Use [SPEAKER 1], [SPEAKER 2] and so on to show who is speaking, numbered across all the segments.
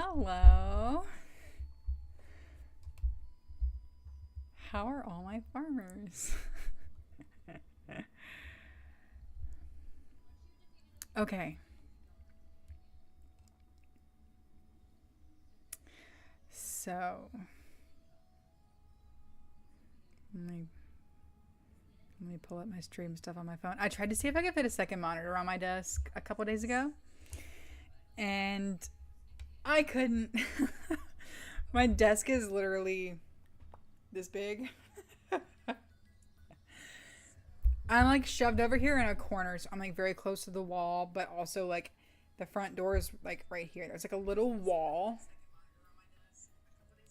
[SPEAKER 1] Hello. How are all my farmers? Okay. So, let me let me pull up my stream stuff on my phone. I tried to see if I could fit a second monitor on my desk a couple days ago, and I couldn't. My desk is literally this big. I'm like shoved over here in a corner, so I'm like very close to the wall, but also like the front door is like right here. There's like a little wall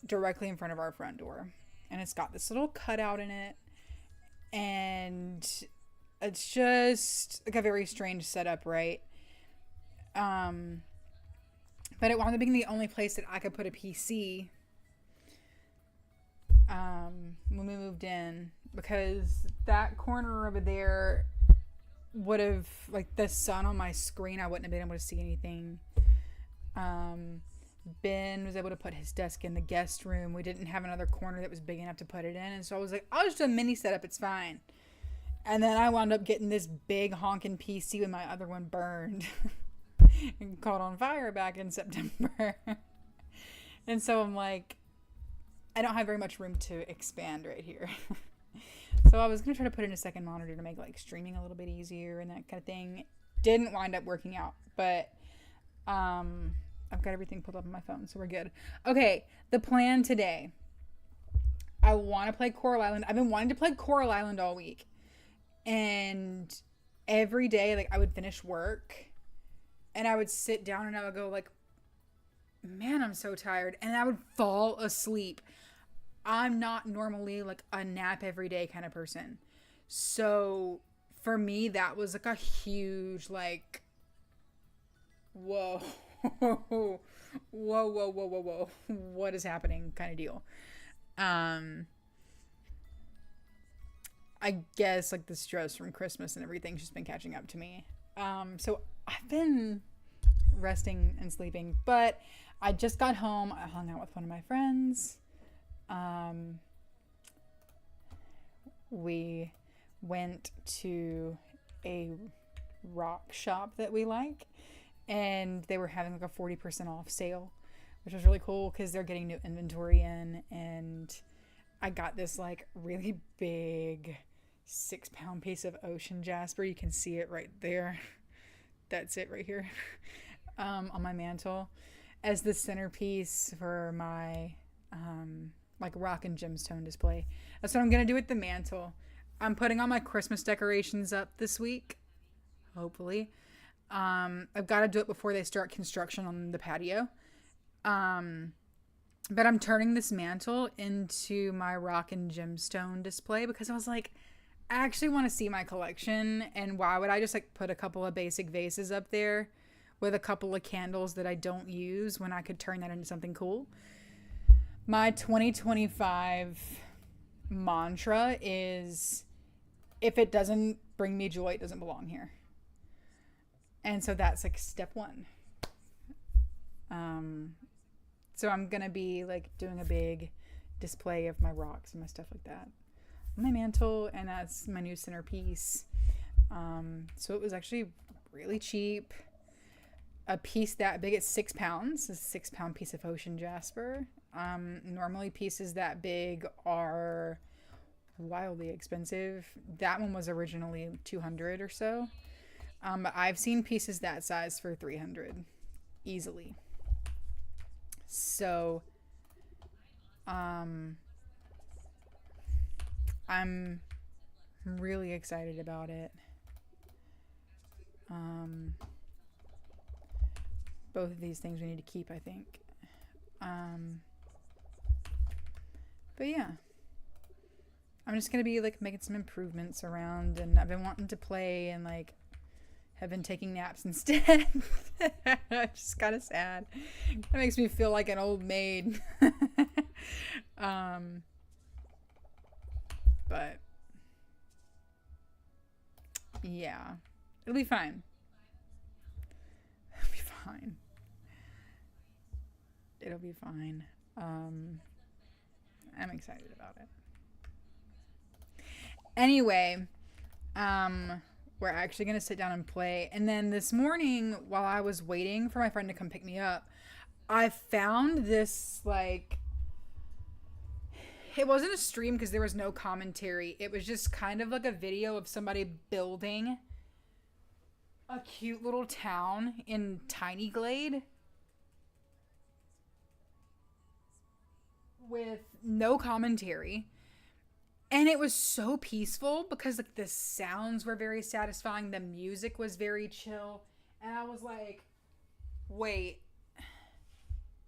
[SPEAKER 1] directly in front of our front door, and it's got this little cutout in it, and it's just like a very strange setup, right? Um, but it wound up being the only place that I could put a PC when we moved in, because that corner over there would have, like, the sun on my screen, I wouldn't have been able to see anything. Um, Ben was able to put his desk in the guest room. We didn't have another corner that was big enough to put it in, and so I was like, I'll just do a mini setup, it's fine. And then I wound up getting this big honking PC when my other one burned and caught on fire back in September. And so I'm like, I don't have very much room to expand right here. So I was going to try to put in a second monitor to make like streaming a little bit easier and that kind of thing. Didn't wind up working out, but I've got everything pulled up on my phone, so we're good. Okay, the plan today. I want to play Coral Island. I've been wanting to play Coral Island all week. And every day, like, I would finish work and I would sit down and I would go like, man, I'm so tired. And I would fall asleep. I'm not normally like a nap every day kind of person. So for me, that was like a huge, like, whoa, whoa, whoa, whoa, whoa, whoa, what is happening kind of deal. I guess like the stress from Christmas and everything's just been catching up to me. So I've been resting and sleeping, but I just got home. I hung out with one of my friends. We went to a rock shop that we like, and they were having like a 40% off sale, which was really cool because they're getting new inventory in. And I got this like really big 6-pound piece of ocean jasper. You can see it right there. That's it right here. On my mantle as the centerpiece for my like rock and gemstone display. That's what I'm gonna do with the mantle. I'm putting all my Christmas decorations up this week, hopefully. I've got to do it before they start construction on the patio. But I'm turning this mantle into my rock and gemstone display because I was like, I actually want to see my collection, and why would I just like put a couple of basic vases up there with a couple of candles that I don't use when I could turn that into something cool. My 2025 mantra is, if it doesn't bring me joy, it doesn't belong here. And so that's like step one. So I'm gonna be like doing a big display of my rocks and my stuff like that on my mantle, and that's my new centerpiece. So it was actually really cheap. A piece that big, it's 6 pounds. It's a 6-pound piece of ocean jasper. Normally pieces that big are wildly expensive. That one was originally 200 or so. But I've seen pieces that size for 300 easily. So, I'm really excited about it. Both of these things we need to keep, I think. But yeah, I'm just gonna be like making some improvements around, and I've been wanting to play and like have been taking naps instead. Just kind of sad. It makes me feel like an old maid. But yeah, it'll be fine. It'll be fine. It'll be fine. Um, I'm excited about it. Anyway, um, we're actually gonna sit down and play. And then this morning, while I was waiting for my friend to come pick me up, I found this like it wasn't a stream because there was no commentary. It was just kind of like a video of somebody building a cute little town in Tiny Glade with no commentary. And it was so peaceful because like the sounds were very satisfying, the music was very chill, and I was like, "Wait,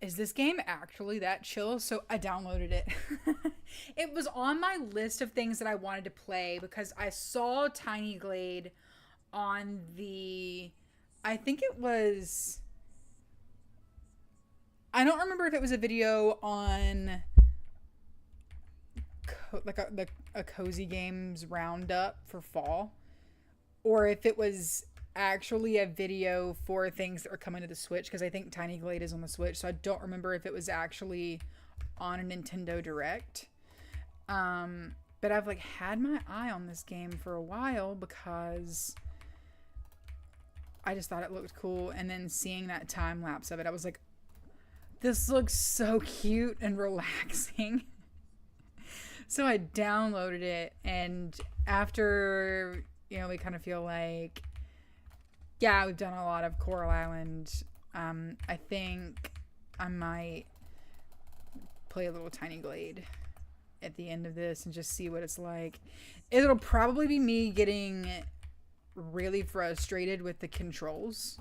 [SPEAKER 1] is this game actually that chill?" So I downloaded it. It was on my list of things that I wanted to play because I saw Tiny Glade on the I think it was I don't remember if it was a video on a cozy games roundup for fall, or if it was actually a video for things that are coming to the Switch, because I think Tiny Glade is on the Switch, so I don't remember if it was actually on a Nintendo Direct. But I've like had my eye on this game for a while because I just thought it looked cool, and then seeing that time lapse of it, I was like, this looks so cute and relaxing. So I downloaded it, and after, we kind of feel like, yeah, we've done a lot of Coral Island. I think I might play a little Tiny Glade at the end of this and just see what it's like. It'll probably be me getting really frustrated with the controls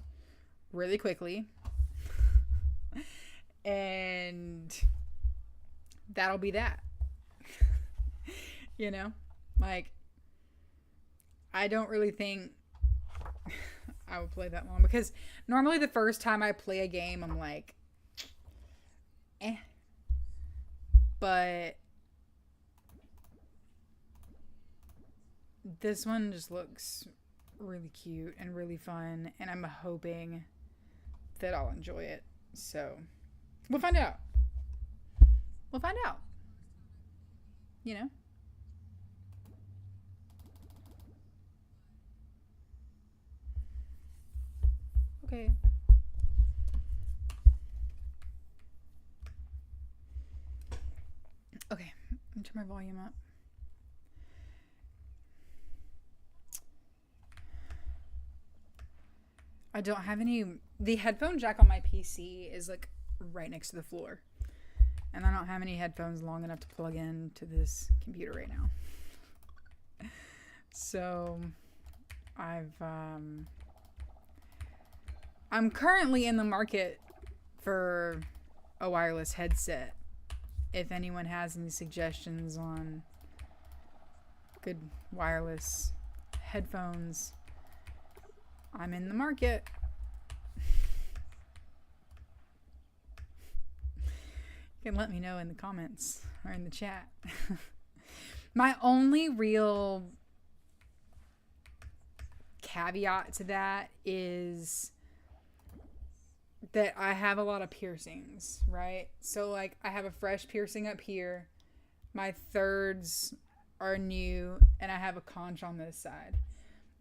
[SPEAKER 1] really quickly. And that'll be that. Like, I don't really think I would play that long, because normally the first time I play a game, I'm like, eh. But this one just looks really cute and really fun, and I'm hoping that I'll enjoy it. So we'll find out. We'll find out. Okay. Okay, let me turn my volume up. I don't have any. The headphone jack on my PC is like right next to the floor, and I don't have any headphones long enough to plug in to this computer right now. So I'm currently in the market for a wireless headset. If anyone has any suggestions on good wireless headphones, I'm in the market. You can let me know in the comments or in the chat. My only real caveat to that is that I have a lot of piercings, right? So like I have a fresh piercing up here, my thirds are new, and I have a conch on this side.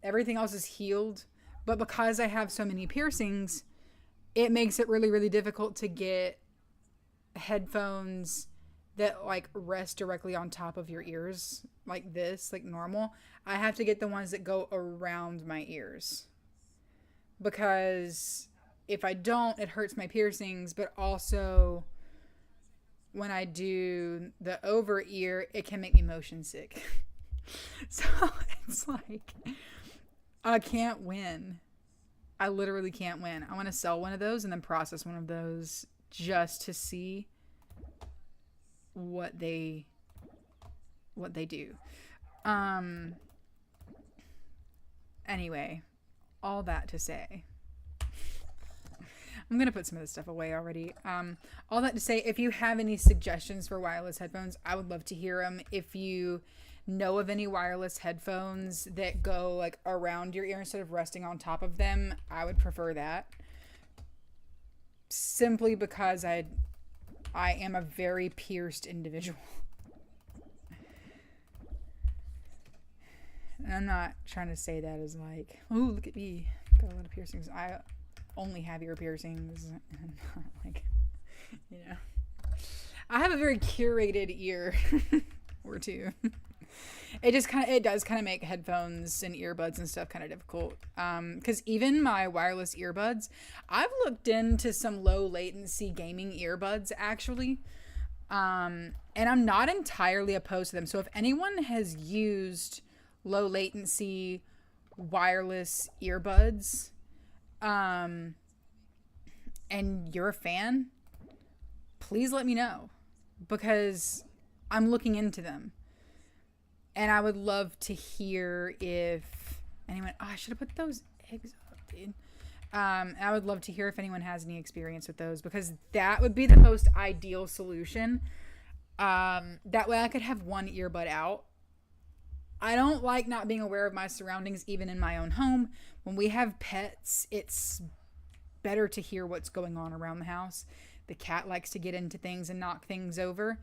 [SPEAKER 1] Everything else is healed, but because I have so many piercings, it makes it really, really difficult to get headphones that like rest directly on top of your ears like this, like normal. I have to get the ones that go around my ears, because if I don't, it hurts my piercings, but also when I do the over ear, it can make me motion sick. So it's like, I can't win. I literally can't win. I want to sell one of those and then process one of those just to see what they do. Anyway, all that to say, I'm going to put some of this stuff away already. All that to say, if you have any suggestions for wireless headphones, I would love to hear them. If you know of any wireless headphones that go like around your ear instead of resting on top of them, I would prefer that. Simply because I am a very pierced individual. And I'm not trying to say that as like, oh, look at me, got a lot of piercings. I only have ear piercings. And not like, you know, I have a very curated ear or two. It does kind of make headphones and earbuds and stuff kind of difficult. Because even my wireless earbuds, I've looked into some low latency gaming earbuds actually. And I'm not entirely opposed to them. So if anyone has used low latency wireless earbuds, and you're a fan, please let me know, because I'm looking into them. And I would love to hear if anyone... Oh, I should have put those eggs up, dude. I would love to hear if anyone has any experience with those, because that would be the most ideal solution. That way I could have one earbud out. I don't like not being aware of my surroundings, even in my own home. When we have pets, it's better to hear what's going on around the house. The cat likes to get into things and knock things over.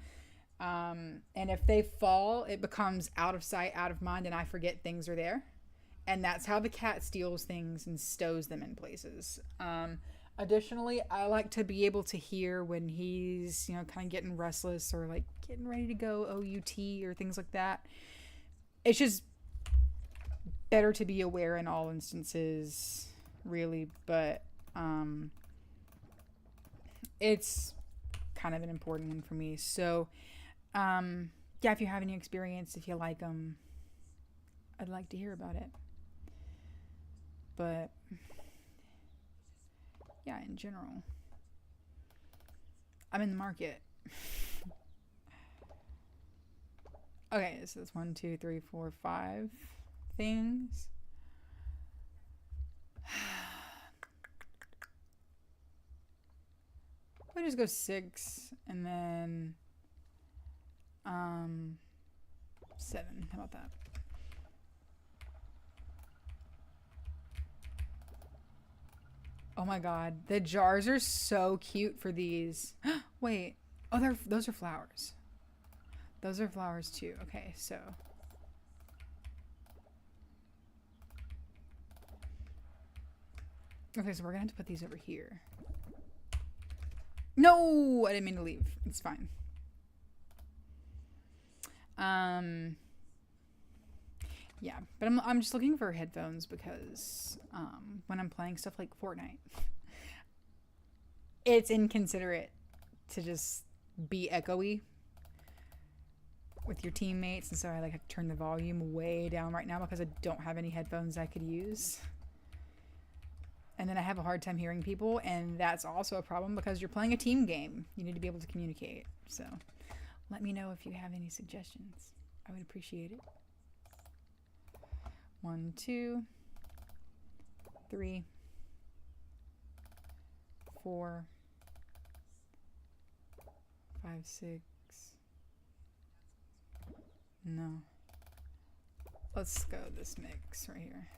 [SPEAKER 1] And if they fall, it becomes out of sight, out of mind, and I forget things are there. And that's how the cat steals things and stows them in places. Additionally, I like to be able to hear when he's, kind of getting restless or like getting ready to go OUT or things like that. It's just better to be aware in all instances, really. But it's kind of an important one for me. So, yeah, if you have any experience, if you like them, I'd like to hear about it. But yeah, in general, I'm in the market. Okay, so it's 1, 2, 3, 4, 5 things. We'll just go 6 and then 7. How about that? Oh my god, the jars are so cute for these. Wait, oh, those are flowers. Those are flowers too. Okay, so we're gonna have to put these over here. No, I didn't mean to leave. It's fine. Yeah, but I'm just looking for headphones because when I'm playing stuff like Fortnite, it's inconsiderate to just be echoey with your teammates, and so I like have to turn the volume way down right now because I don't have any headphones I could use. And then I have a hard time hearing people, and that's also a problem because you're playing a team game. You need to be able to communicate. So let me know if you have any suggestions. I would appreciate it. 1, 2, 3, 4, 5, 6. No. Let's go this mix right here.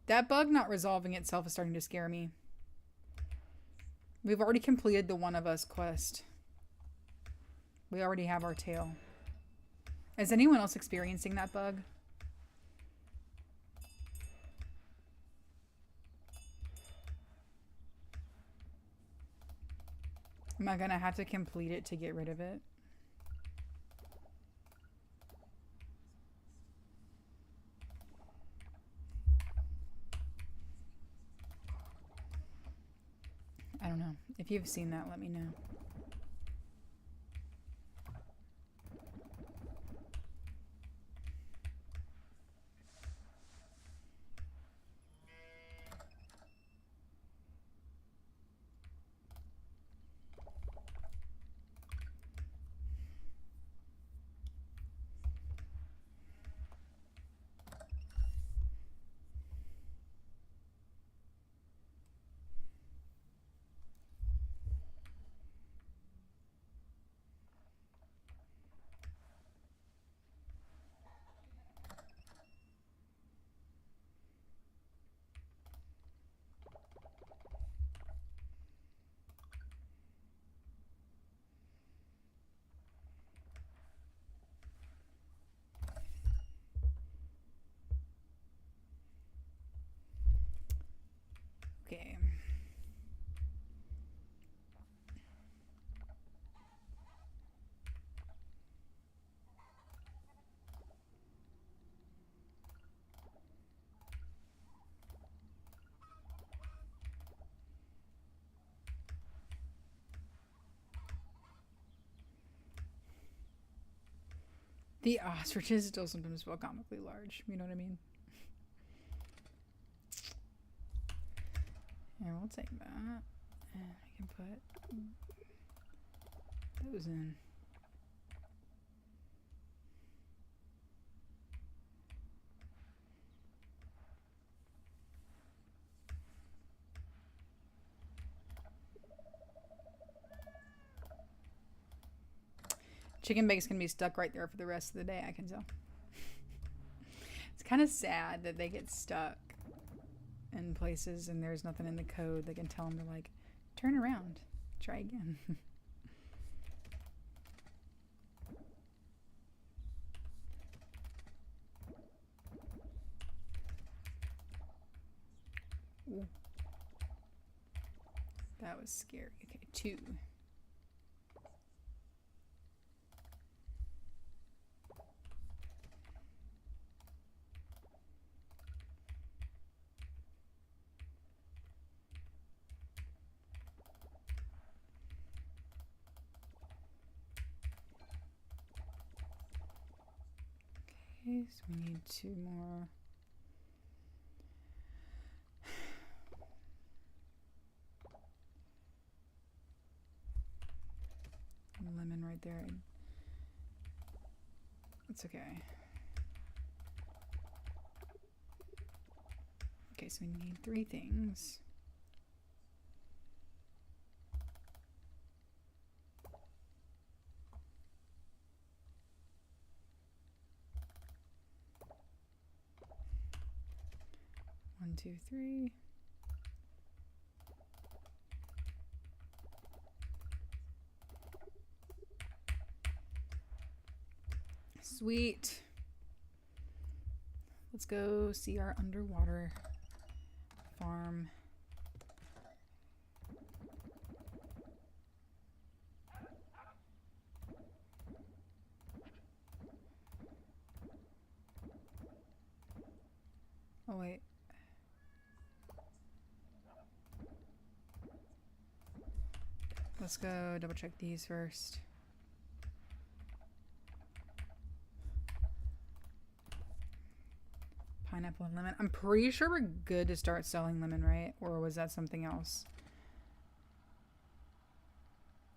[SPEAKER 1] That bug not resolving itself is starting to scare me. We've already completed the One of Us quest. We already have our tail. Is anyone else experiencing that bug? Am I gonna have to complete it to get rid of it? I don't know. If you've seen that, let me know. The ostriches still sometimes feel comically large. You know what I mean? Here, we'll take that. And I can put those in. Chicken bacon's gonna be stuck right there for the rest of the day, I can tell. It's kind of sad that they get stuck in places and there's nothing in the code that can tell them to, like, turn around, try again. Ooh. That was scary. Okay, 2. Okay, so we need 2 more. Lemon right there. It's okay. Okay, so we need 3 things. One, 2, 3. Sweet. Let's go see our underwater farm. Oh, wait. Let's go double check these first. Pineapple and lemon. I'm pretty sure we're good to start selling lemon, right? Or was that something else?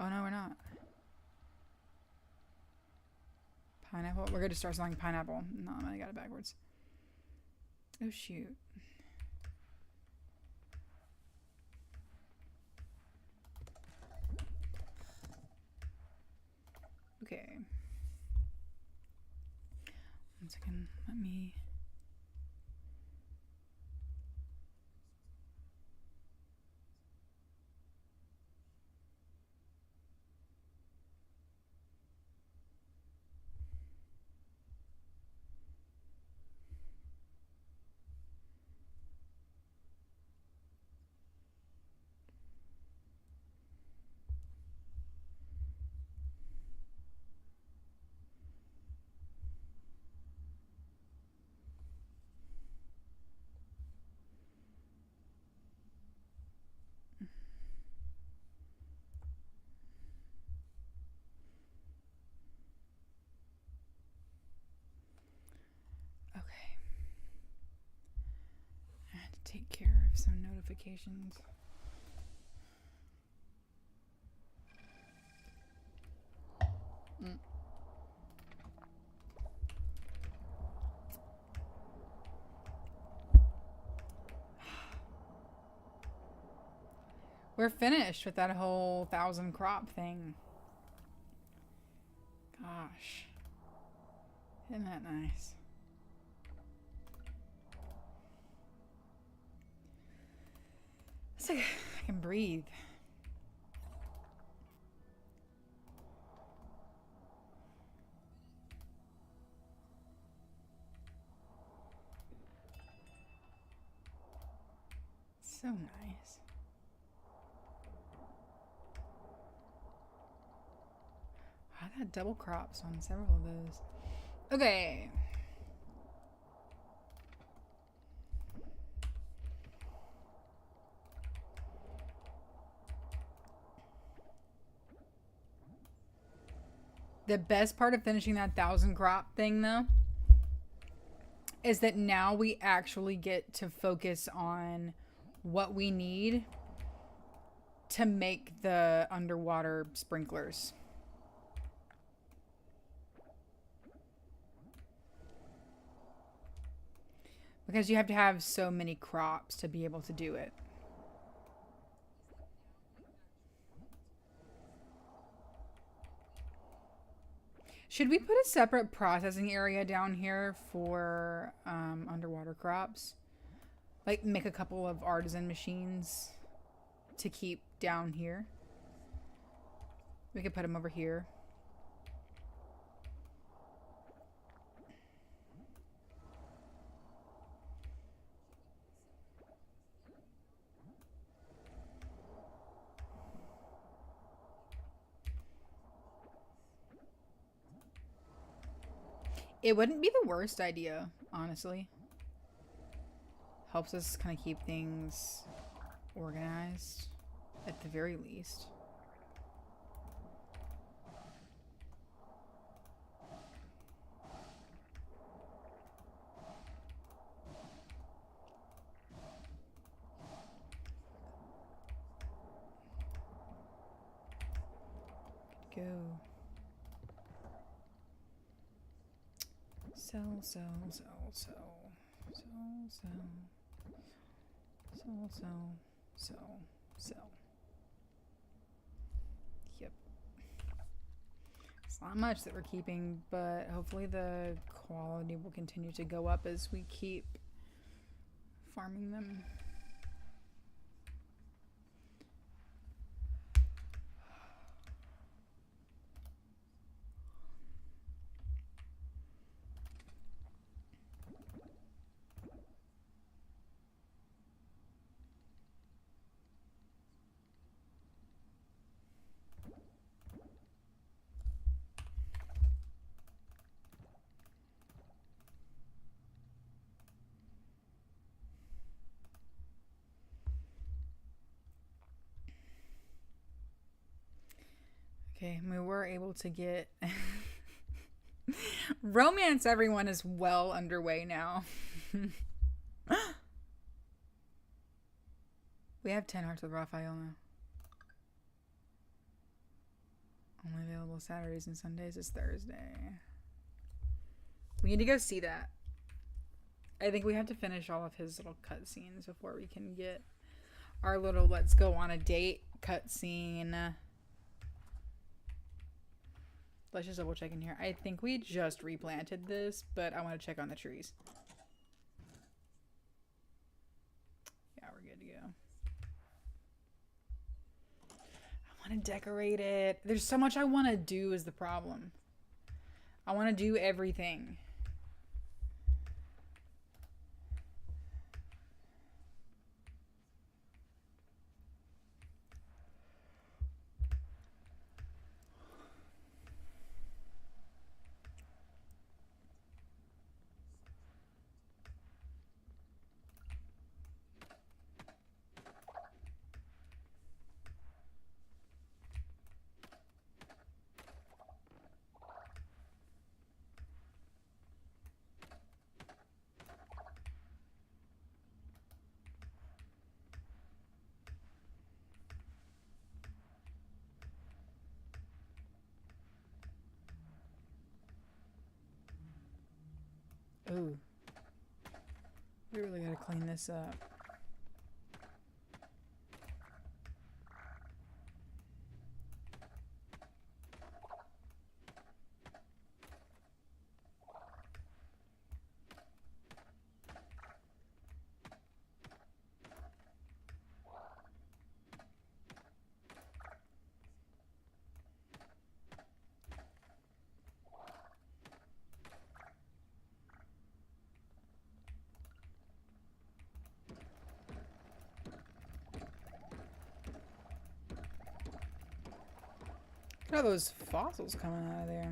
[SPEAKER 1] Oh, no, we're not. Pineapple? We're good to start selling pineapple. No, I got it backwards. Oh, shoot. Okay. 1 second. Let me... take care of some notifications. We're finished with that whole 1,000 crop thing. Gosh. Isn't that nice? It's like I can breathe. So nice. I got double crops on several of those. Okay. The best part of finishing that 1,000 crop thing, though, is that now we actually get to focus on what we need to make the underwater sprinklers. Because you have to have so many crops to be able to do it. Should we put a separate processing area down here for underwater crops? Like make a couple of artisan machines to keep down here. We could put them over here. It wouldn't be the worst idea, honestly. Helps us kind of keep things organized, at the very least. Go. Sell. Yep. It's not much that we're keeping, but hopefully the quality will continue to go up as we keep farming them. Okay, we were able to get Romance Everyone is well underway now. We have 10 Hearts with Raphael now. Only available Saturdays and Sundays is Thursday. We need to go see that. I think we have to finish all of his little cutscenes before we can get our little let's go on a date cutscene. Let's just double check in here. I think we just replanted this, but I want to check on the trees. Yeah, we're good to go. I want to decorate it. There's so much I want to do is the problem. I want to do everything. Ooh. We really gotta clean this up. Look at all those fossils coming out of there.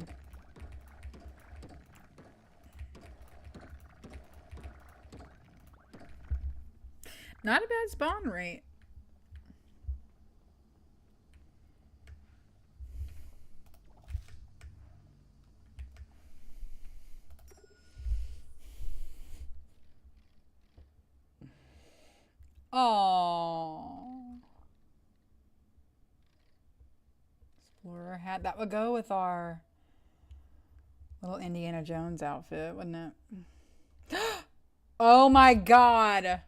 [SPEAKER 1] Not a bad spawn rate. Oh. Explorer hat. That would go with our little Indiana Jones outfit, wouldn't it? Oh my god.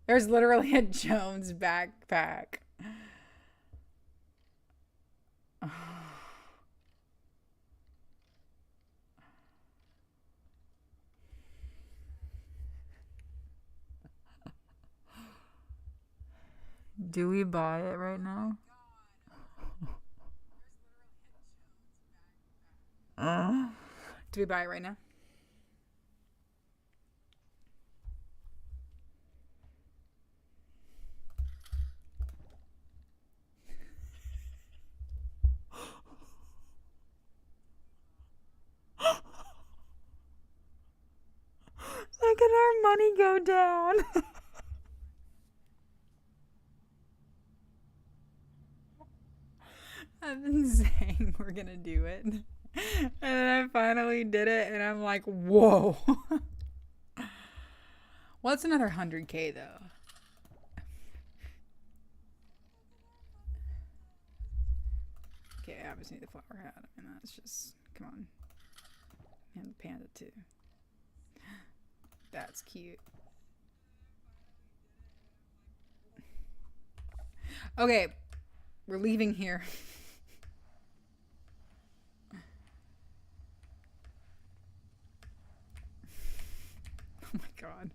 [SPEAKER 1] There's literally a Jones backpack. Do we buy it right now? Do we buy it right now? Look at our money go down. I've been saying we're gonna do it. And then I finally did it, and I'm like, whoa. What's another 100K though? Okay, I just need the flower hat. I mean, that's just, come on. And the panda too. That's cute. Okay, we're leaving here. Oh my god.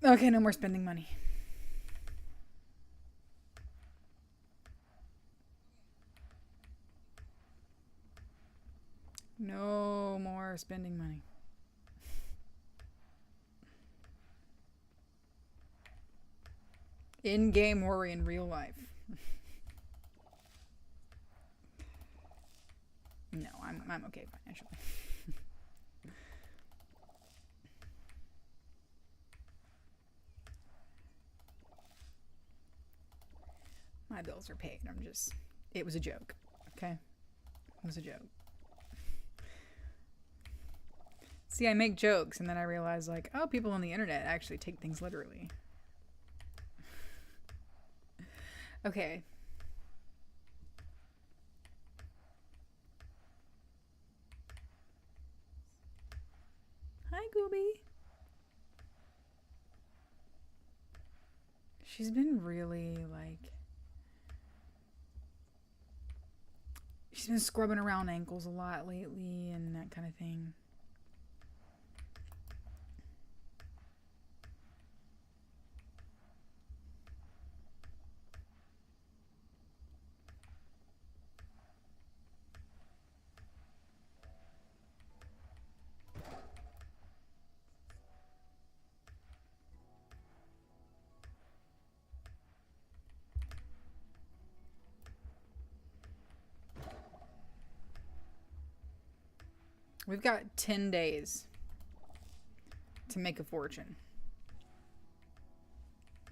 [SPEAKER 1] Okay, no more spending money. No more spending money. In-game worry in real life. No, I'm okay financially. My bills are paid. It was a joke. Okay? It was a joke. See, I make jokes and then I realize, like, oh, people on the internet actually take things literally. Okay. Hi, Gooby. She's been really, like... She's been scrubbing around ankles a lot lately and that kind of thing. We've got 10 days to make a fortune.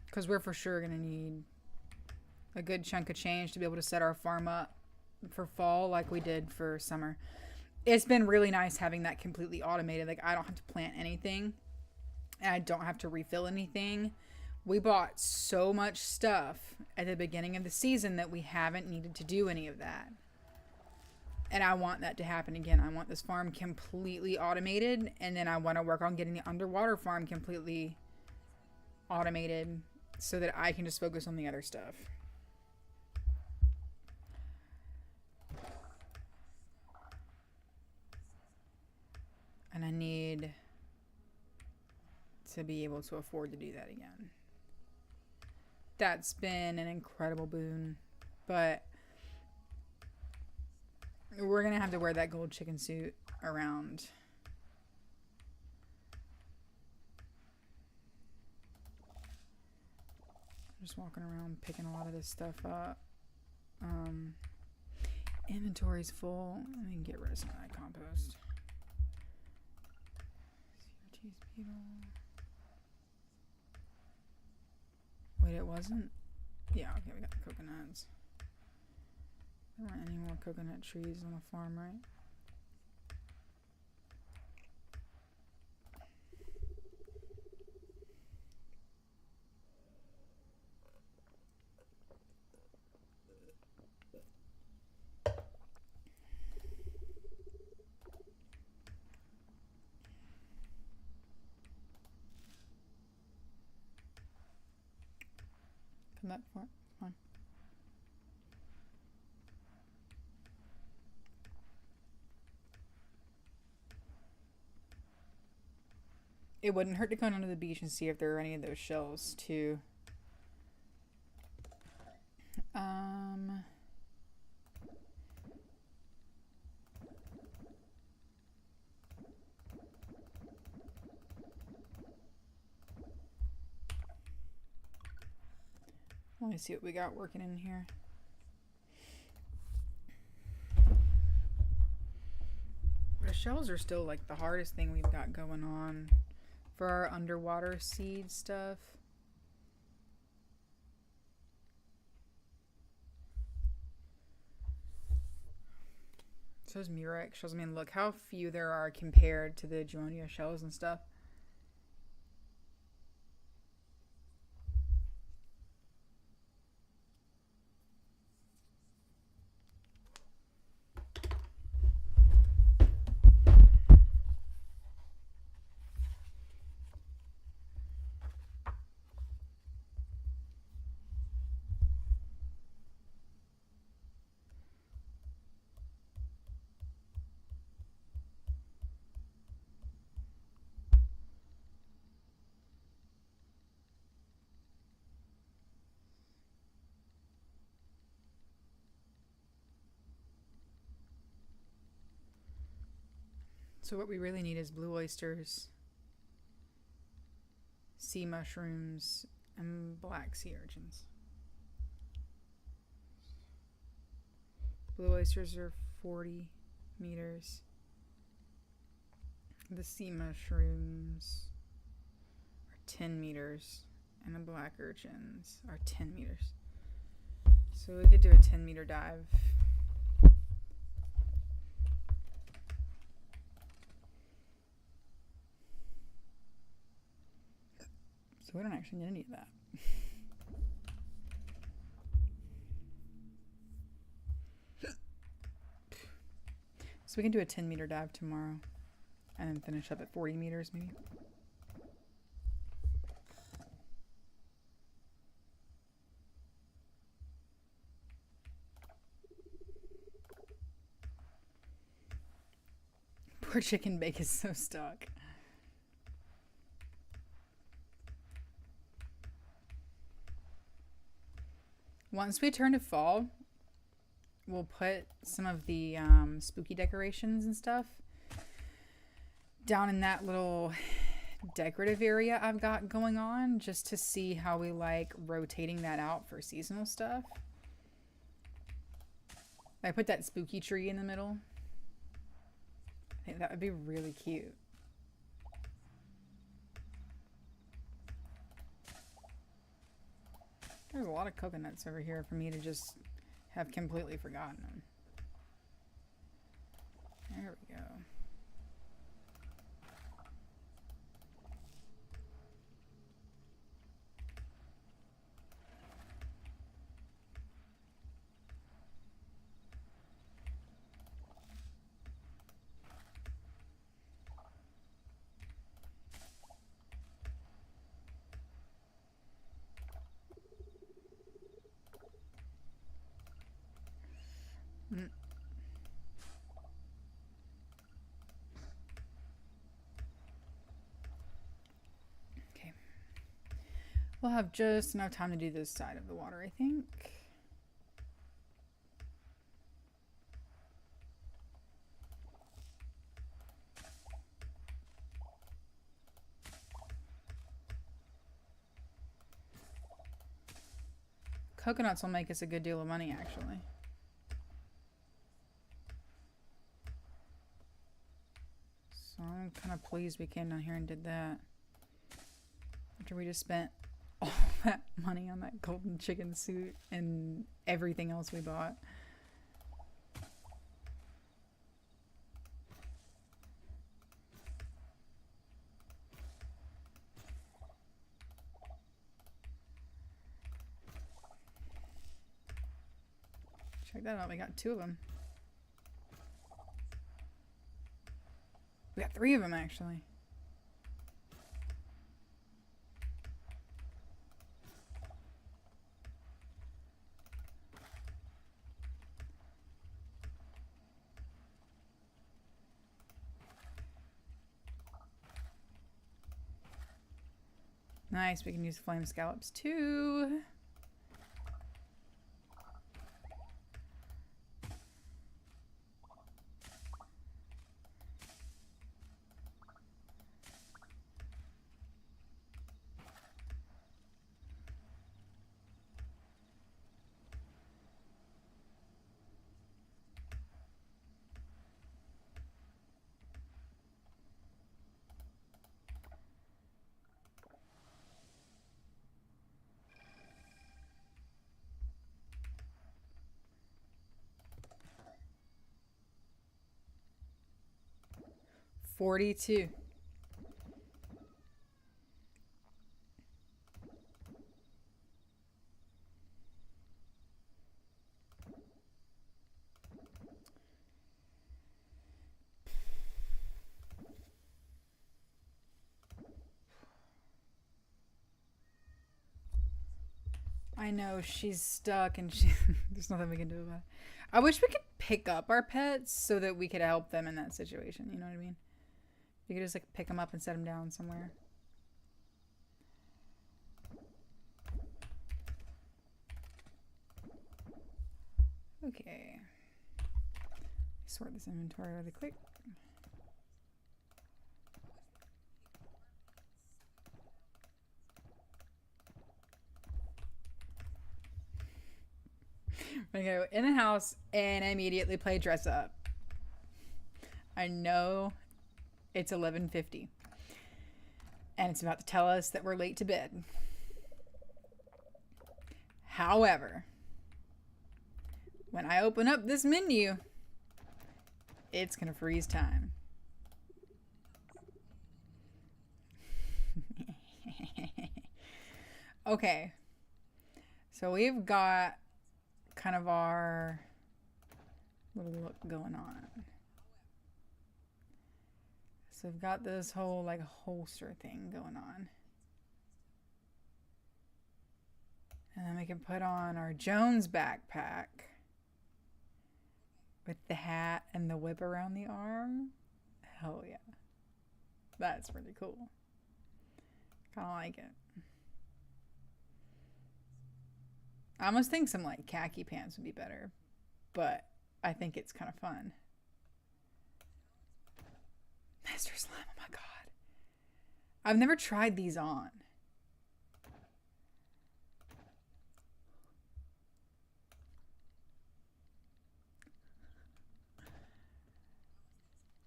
[SPEAKER 1] Because we're for sure going to need a good chunk of change to be able to set our farm up for fall like we did for summer. It's been really nice having that completely automated. Like, I don't have to plant anything. And I don't have to refill anything. We bought so much stuff at the beginning of the season that we haven't needed to do any of that. And I want that to happen again. I want this farm completely automated. And then I want to work on getting the underwater farm completely automated so that I can just focus on the other stuff. And I need to be able to afford to do that again. That's been an incredible boon. But we're going to have to wear that gold chicken suit around. Just walking around picking a lot of this stuff up. Inventory's full. Let me get rid of some of that compost. CRT's beetle. Wait, it wasn't? Yeah, okay, we got the coconuts. There weren't any more coconut trees on the farm, right? Come back for it. Come on. It wouldn't hurt to go down to the beach and see if there are any of those shells too. Let me see what we got working in here. The shells are still like the hardest thing we've got going on for our underwater seed stuff. So those Murex shells, I mean, look how few there are compared to the Juonia shells and stuff. So what we really need is blue oysters, sea mushrooms, and black sea urchins. Blue oysters are 40 meters. The sea mushrooms are 10 meters. And the black urchins are 10 meters. So we could do a 10-meter dive. So we don't actually need any of that. So we can do a 10-meter dive tomorrow and then finish up at 40 meters maybe. Poor chicken bake is so stuck. Once we turn to fall, we'll put some of the spooky decorations and stuff down in that little decorative area I've got going on, just to see how we like rotating that out for seasonal stuff. I put that spooky tree in the middle. I think that would be really cute. There's a lot of coconuts over here for me to just have completely forgotten them. There we go. Okay. We'll have just enough time to do this side of the water, I think. Coconuts will make us a good deal of money, actually. So I'm kind of pleased we came down here and did that. After we just spent all that money on that golden chicken suit and everything else we bought. Check that out, we got 2 of them. We got 3 of them, actually. Nice, we can use flame scallops too. $42. I know she's stuck and there's nothing we can do about it. I wish we could pick up our pets so that we could help them in that situation. You know what I mean? You could just like pick them up and set them down somewhere. Okay. Sort this inventory really quick. I'm gonna go in the house and immediately play dress up. I know it's 11:50 and it's about to tell us that we're late to bed. However, when I open up this menu, it's gonna freeze time. Okay, so we've got kind of our little look going on. So we've got this whole like holster thing going on. And then we can put on our Jones backpack with the hat and the whip around the arm. Hell yeah. That's pretty cool. Kind of like it. I almost think some like khaki pants would be better, but I think it's kind of fun. Master Slime, oh my god. I've never tried these on.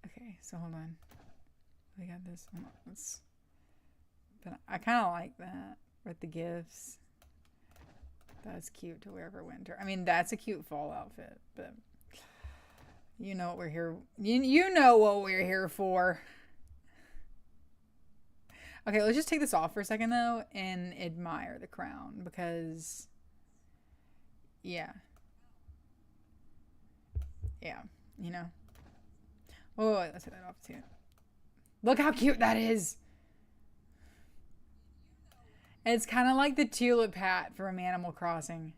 [SPEAKER 1] Okay, so hold on. We got this one. But I kind of like that with the gifts. That's cute to wear for winter. I mean, that's a cute fall outfit, but you know what we're here. You know what we're here for. Okay, let's just take this off for a second though and admire the crown because, yeah, you know. Oh, wait, let's take that off too. Look how cute that is. It's kind of like the tulip hat from Animal Crossing.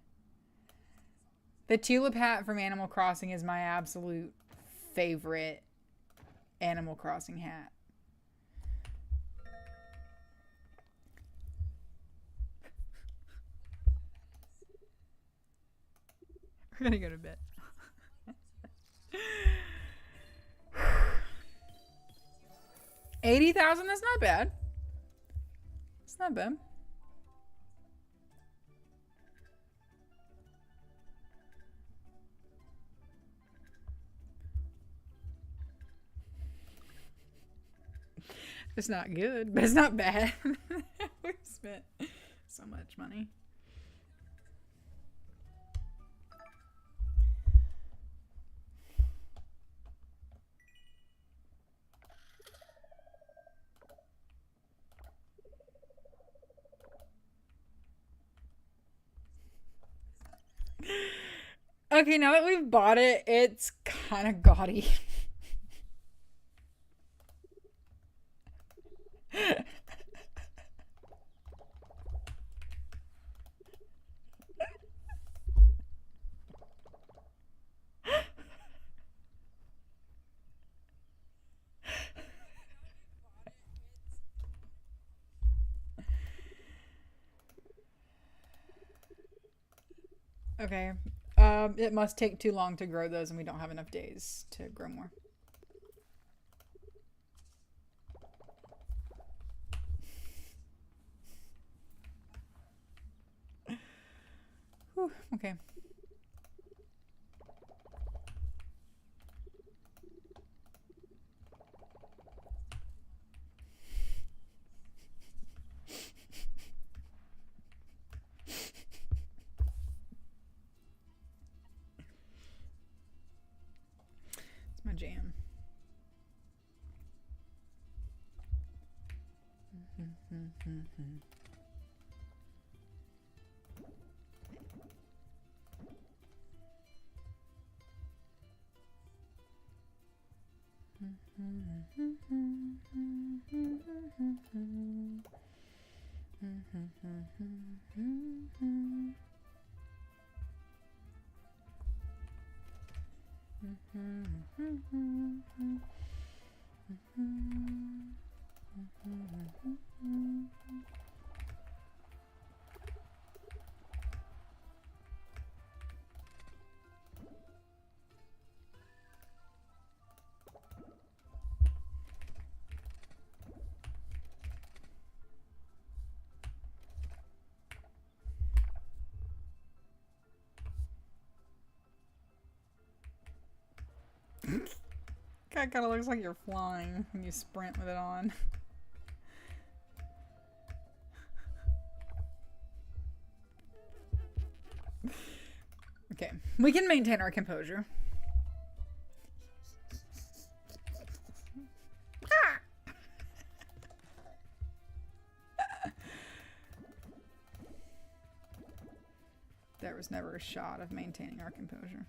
[SPEAKER 1] The tulip hat from Animal Crossing is my absolute favorite Animal Crossing hat. We're gonna go to bed. $80,000, that's not bad. It's not bad. It's not good, but it's not bad. We spent so much money. Okay, now that we've bought it, it's kind of gaudy. Okay. It must take too long to grow those, and we don't have enough days to grow more. Whew, okay. It's my jam. That kind of looks like you're flying when you sprint with it on. Okay, we can maintain our composure. There was never a shot of maintaining our composure.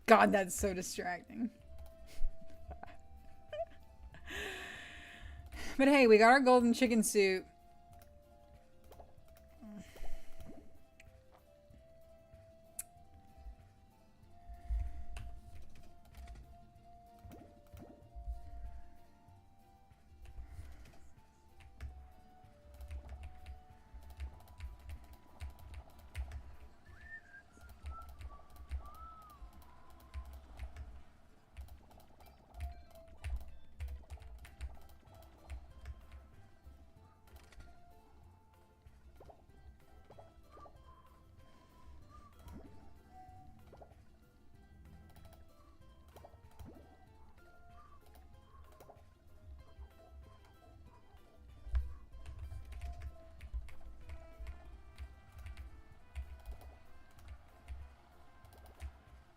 [SPEAKER 1] God, that's so distracting. But hey, we got our golden chicken soup.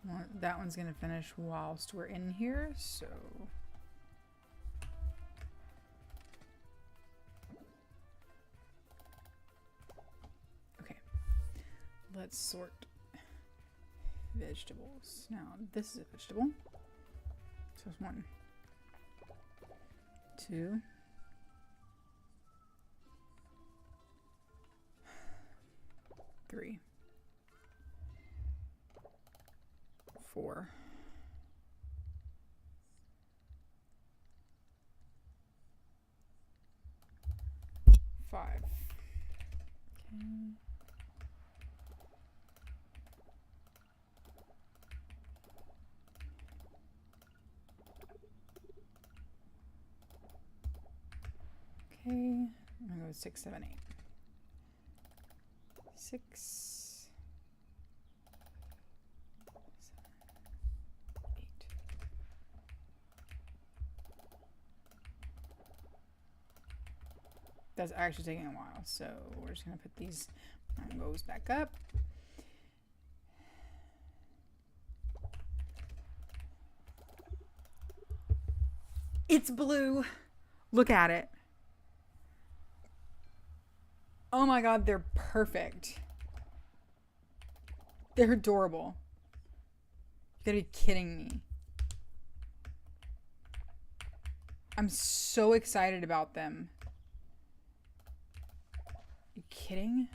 [SPEAKER 1] Well, that one's gonna finish whilst we're in here, so okay. Let's sort vegetables. Now this is a vegetable. So it's 1, 2, 3, 4, 5. Okay. Okay, I'm gonna go 6, 7, 8. 6, 7, 8. That's actually taking a while, so we're just gonna put these mangoes back up. It's blue. Look at it. Oh my god, they're perfect. They're adorable. You gotta be kidding me. I'm so excited about them. You kidding?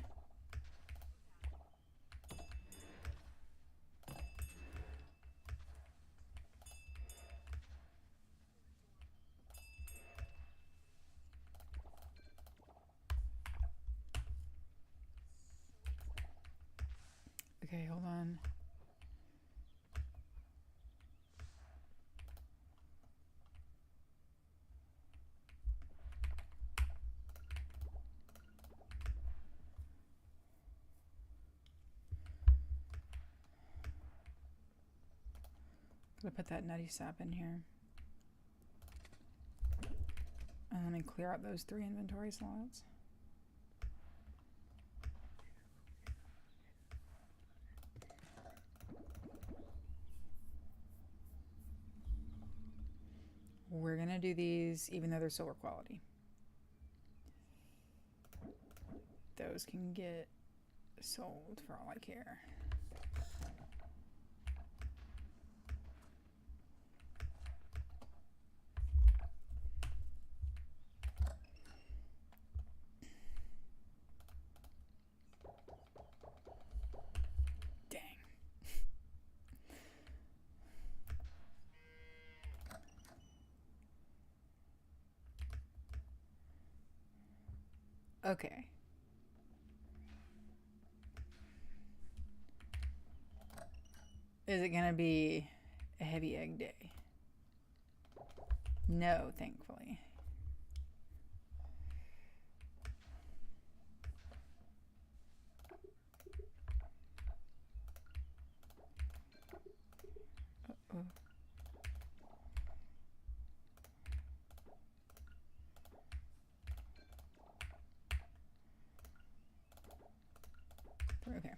[SPEAKER 1] Okay, hold on. Gotta put that nutty sap in here. And let me clear out those 3 inventory slots. We're gonna do these even though they're silver quality. Those can get sold for all I care. Okay. Is it gonna be a heavy egg day? No, thankfully. Uh-oh. Okay.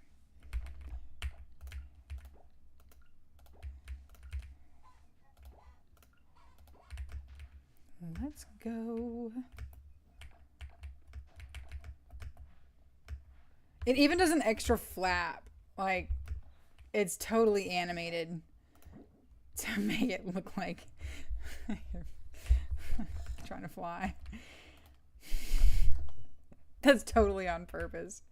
[SPEAKER 1] Let's go. It even does an extra flap. Like, it's totally animated to make it look like trying to fly. That's totally on purpose.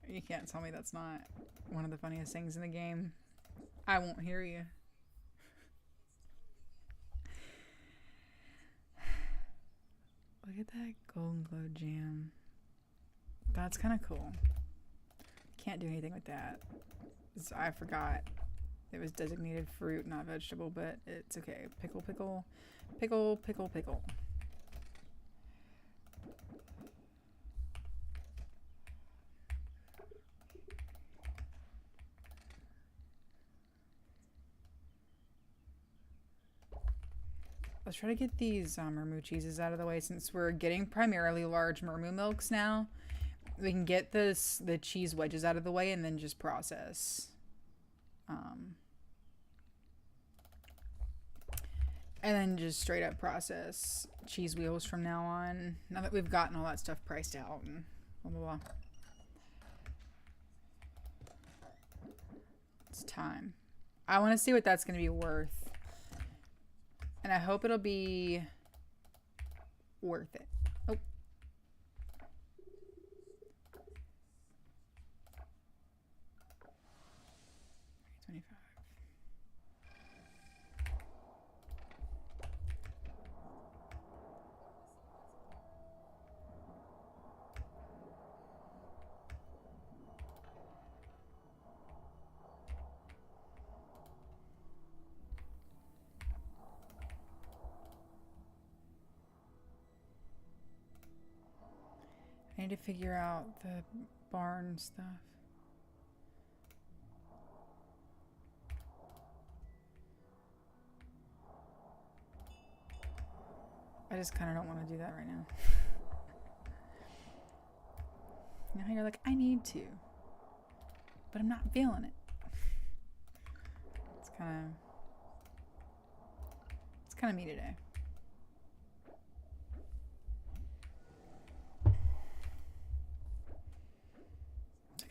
[SPEAKER 1] You can't tell me that's not one of the funniest things in the game. I won't hear you. Look at that golden glow jam. That's kind of cool. Can't do anything with that. I forgot it was designated fruit, not vegetable, but it's okay. Pickle, pickle, pickle, pickle, pickle. Let's try to get these Mermu cheeses out of the way since we're getting primarily large Mermu milks now. We can get the cheese wedges out of the way and then just process. And then just straight up process cheese wheels from now on. Now that we've gotten all that stuff priced out and blah, blah, blah. It's time. I want to see what that's going to be worth. And I hope it'll be worth it. Oh. $25. I need to figure out the barn stuff. I just kind of don't want to do that right now. You know how you're like, I need to, but I'm not feeling it. It's kind of me today.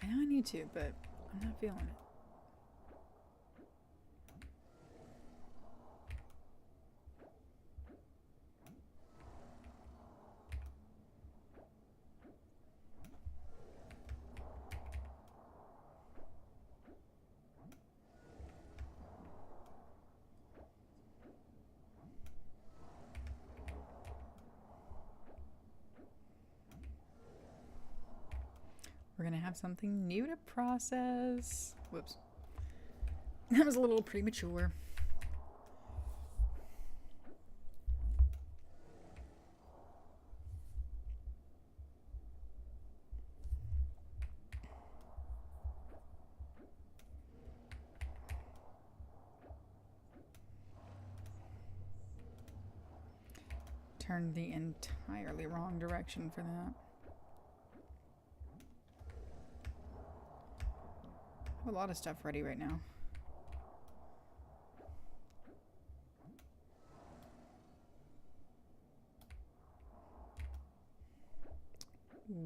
[SPEAKER 1] I know I need to, but I'm not feeling it. We're going to have something new to process. Whoops. That was a little premature. Turned the entirely wrong direction for that. I have a lot of stuff ready right now.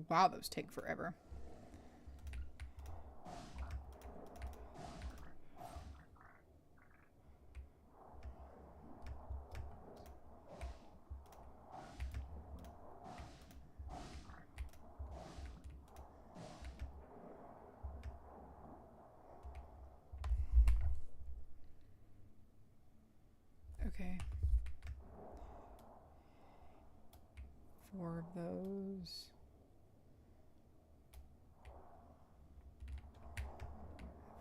[SPEAKER 1] Wow, those take forever. Okay. 4 of those.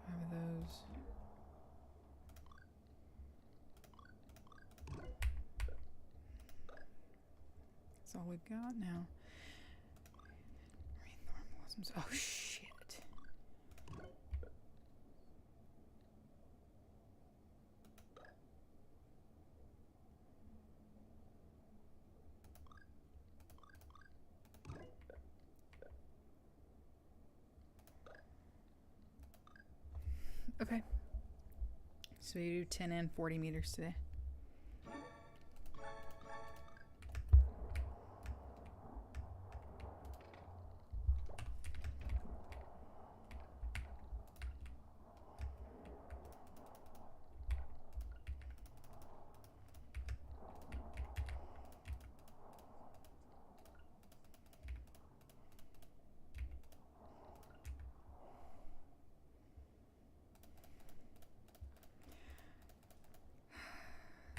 [SPEAKER 1] 5 of those. That's all we've got now. Oh shit. Okay. So we do 10 and 40 meters today.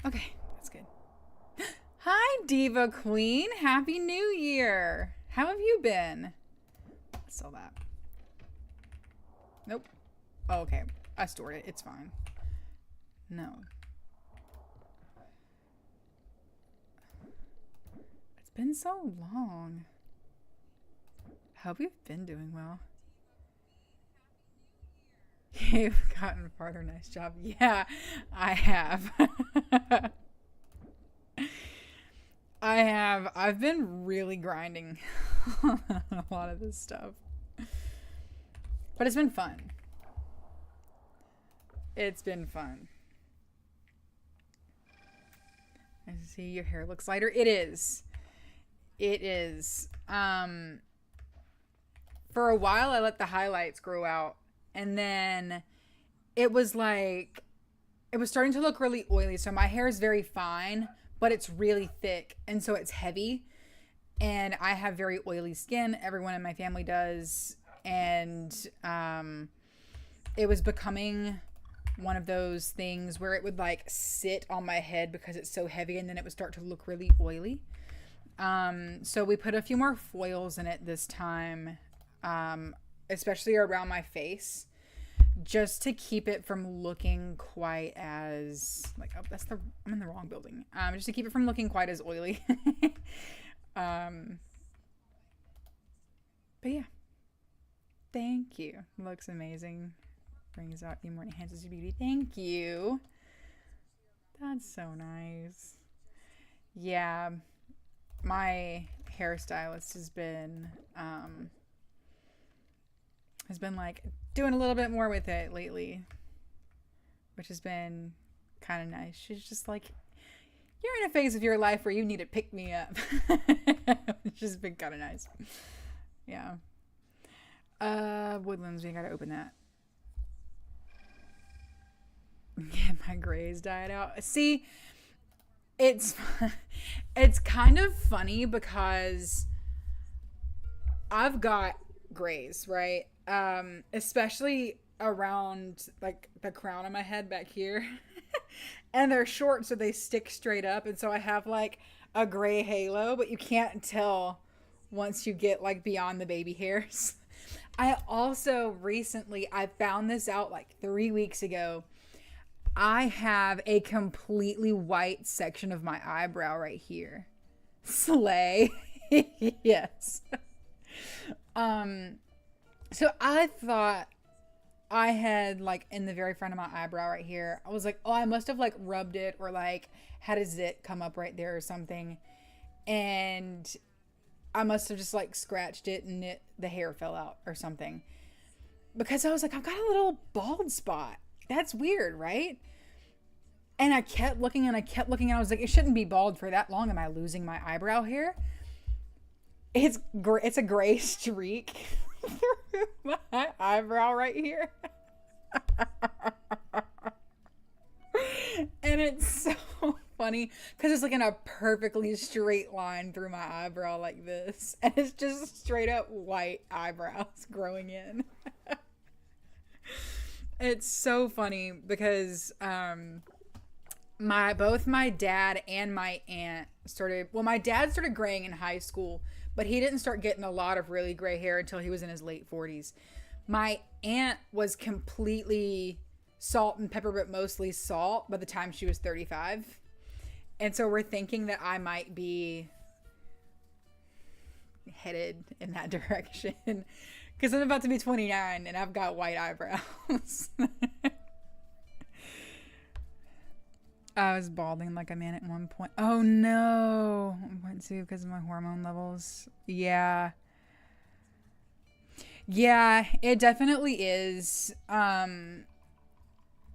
[SPEAKER 1] Okay, that's good. Hi, Diva Queen. Happy New Year. How have you been? Let's sell that. Nope. Oh, okay. I stored it. It's fine. No. It's been so long. Hope you've been doing well. You've gotten farther. Nice job. Yeah, I have. I have. I've been really grinding on a lot of this stuff. But it's been fun. It's been fun. I see your hair looks lighter. It is. It is. For a while, I let the highlights grow out. And then it was like, it was starting to look really oily. So my hair is very fine, but it's really thick. And so it's heavy. And I have very oily skin. Everyone in my family does. And it was becoming one of those things where it would like sit on my head because it's so heavy. And then it would start to look really oily. So we put a few more foils in it this time. Especially around my face, just to keep it from looking quite as like, oh, I'm in the wrong building. Just to keep it from looking quite as oily. But yeah, thank you. Looks amazing. Brings out the more enhances your beauty. Thank you. That's so nice. Yeah, my hairstylist has been like doing a little bit more with it lately, which has been kind of nice. She's just like, you're in a phase of your life where you need to pick me up. Which has been kind of nice. Yeah. Woodlands, we gotta open that. Get my grays dyed out. See, it's kind of funny because I've got grays, right? Especially around like the crown of my head back here. And they're short, so they stick straight up. And so I have like a gray halo, but you can't tell once you get like beyond the baby hairs. I also recently I found this out like 3 weeks ago. I have a completely white section of my eyebrow right here. Slay. Yes. Um so I thought I had like in the very front of my eyebrow right here. I was like, "Oh, I must have like rubbed it or like had a zit come up right there or something." And I must have just like scratched it and the hair fell out or something. Because I was like, I've got a little bald spot. That's weird, right? And I kept looking and I kept looking and I was like, it shouldn't be bald for that long. Am I losing my eyebrow hair? It's a gray streak through my eyebrow right here. And it's so funny because it's like in a perfectly straight line through my eyebrow like this. And it's just straight up white eyebrows growing in. It's so funny because my dad and my aunt started, well, my dad started graying in high school, but he didn't start getting a lot of really gray hair until he was in his late 40s. My aunt was completely salt and pepper, but mostly salt by the time she was 35. And so we're thinking that I might be headed in that direction because I'm about to be 29 and I've got white eyebrows. I was balding like a man at one point. Oh no. I went to because of my hormone levels. Yeah. Yeah, it definitely is.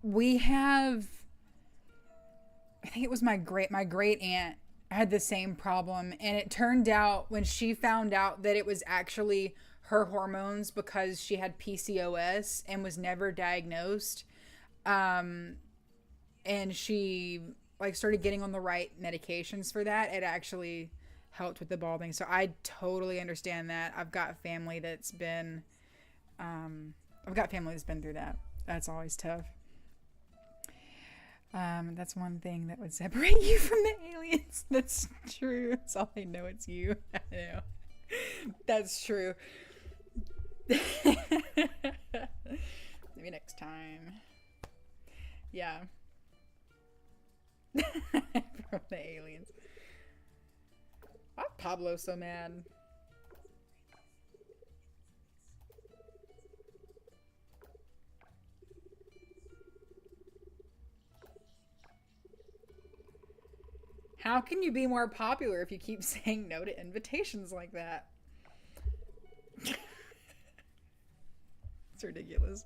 [SPEAKER 1] We have, I think it was my great aunt had the same problem, and it turned out when she found out that it was actually her hormones because she had PCOS and was never diagnosed. Um and she like started getting on the right medications for that, it actually helped with the balding. So I totally understand that. I've got family that's been through that. That's always tough. That's one thing that would separate you from the aliens. That's true. That's all they know, it's you. I know. That's true. Maybe next time. Yeah. From the aliens. Why Pablo's so mad? How can you be more popular if you keep saying no to invitations like that? It's ridiculous.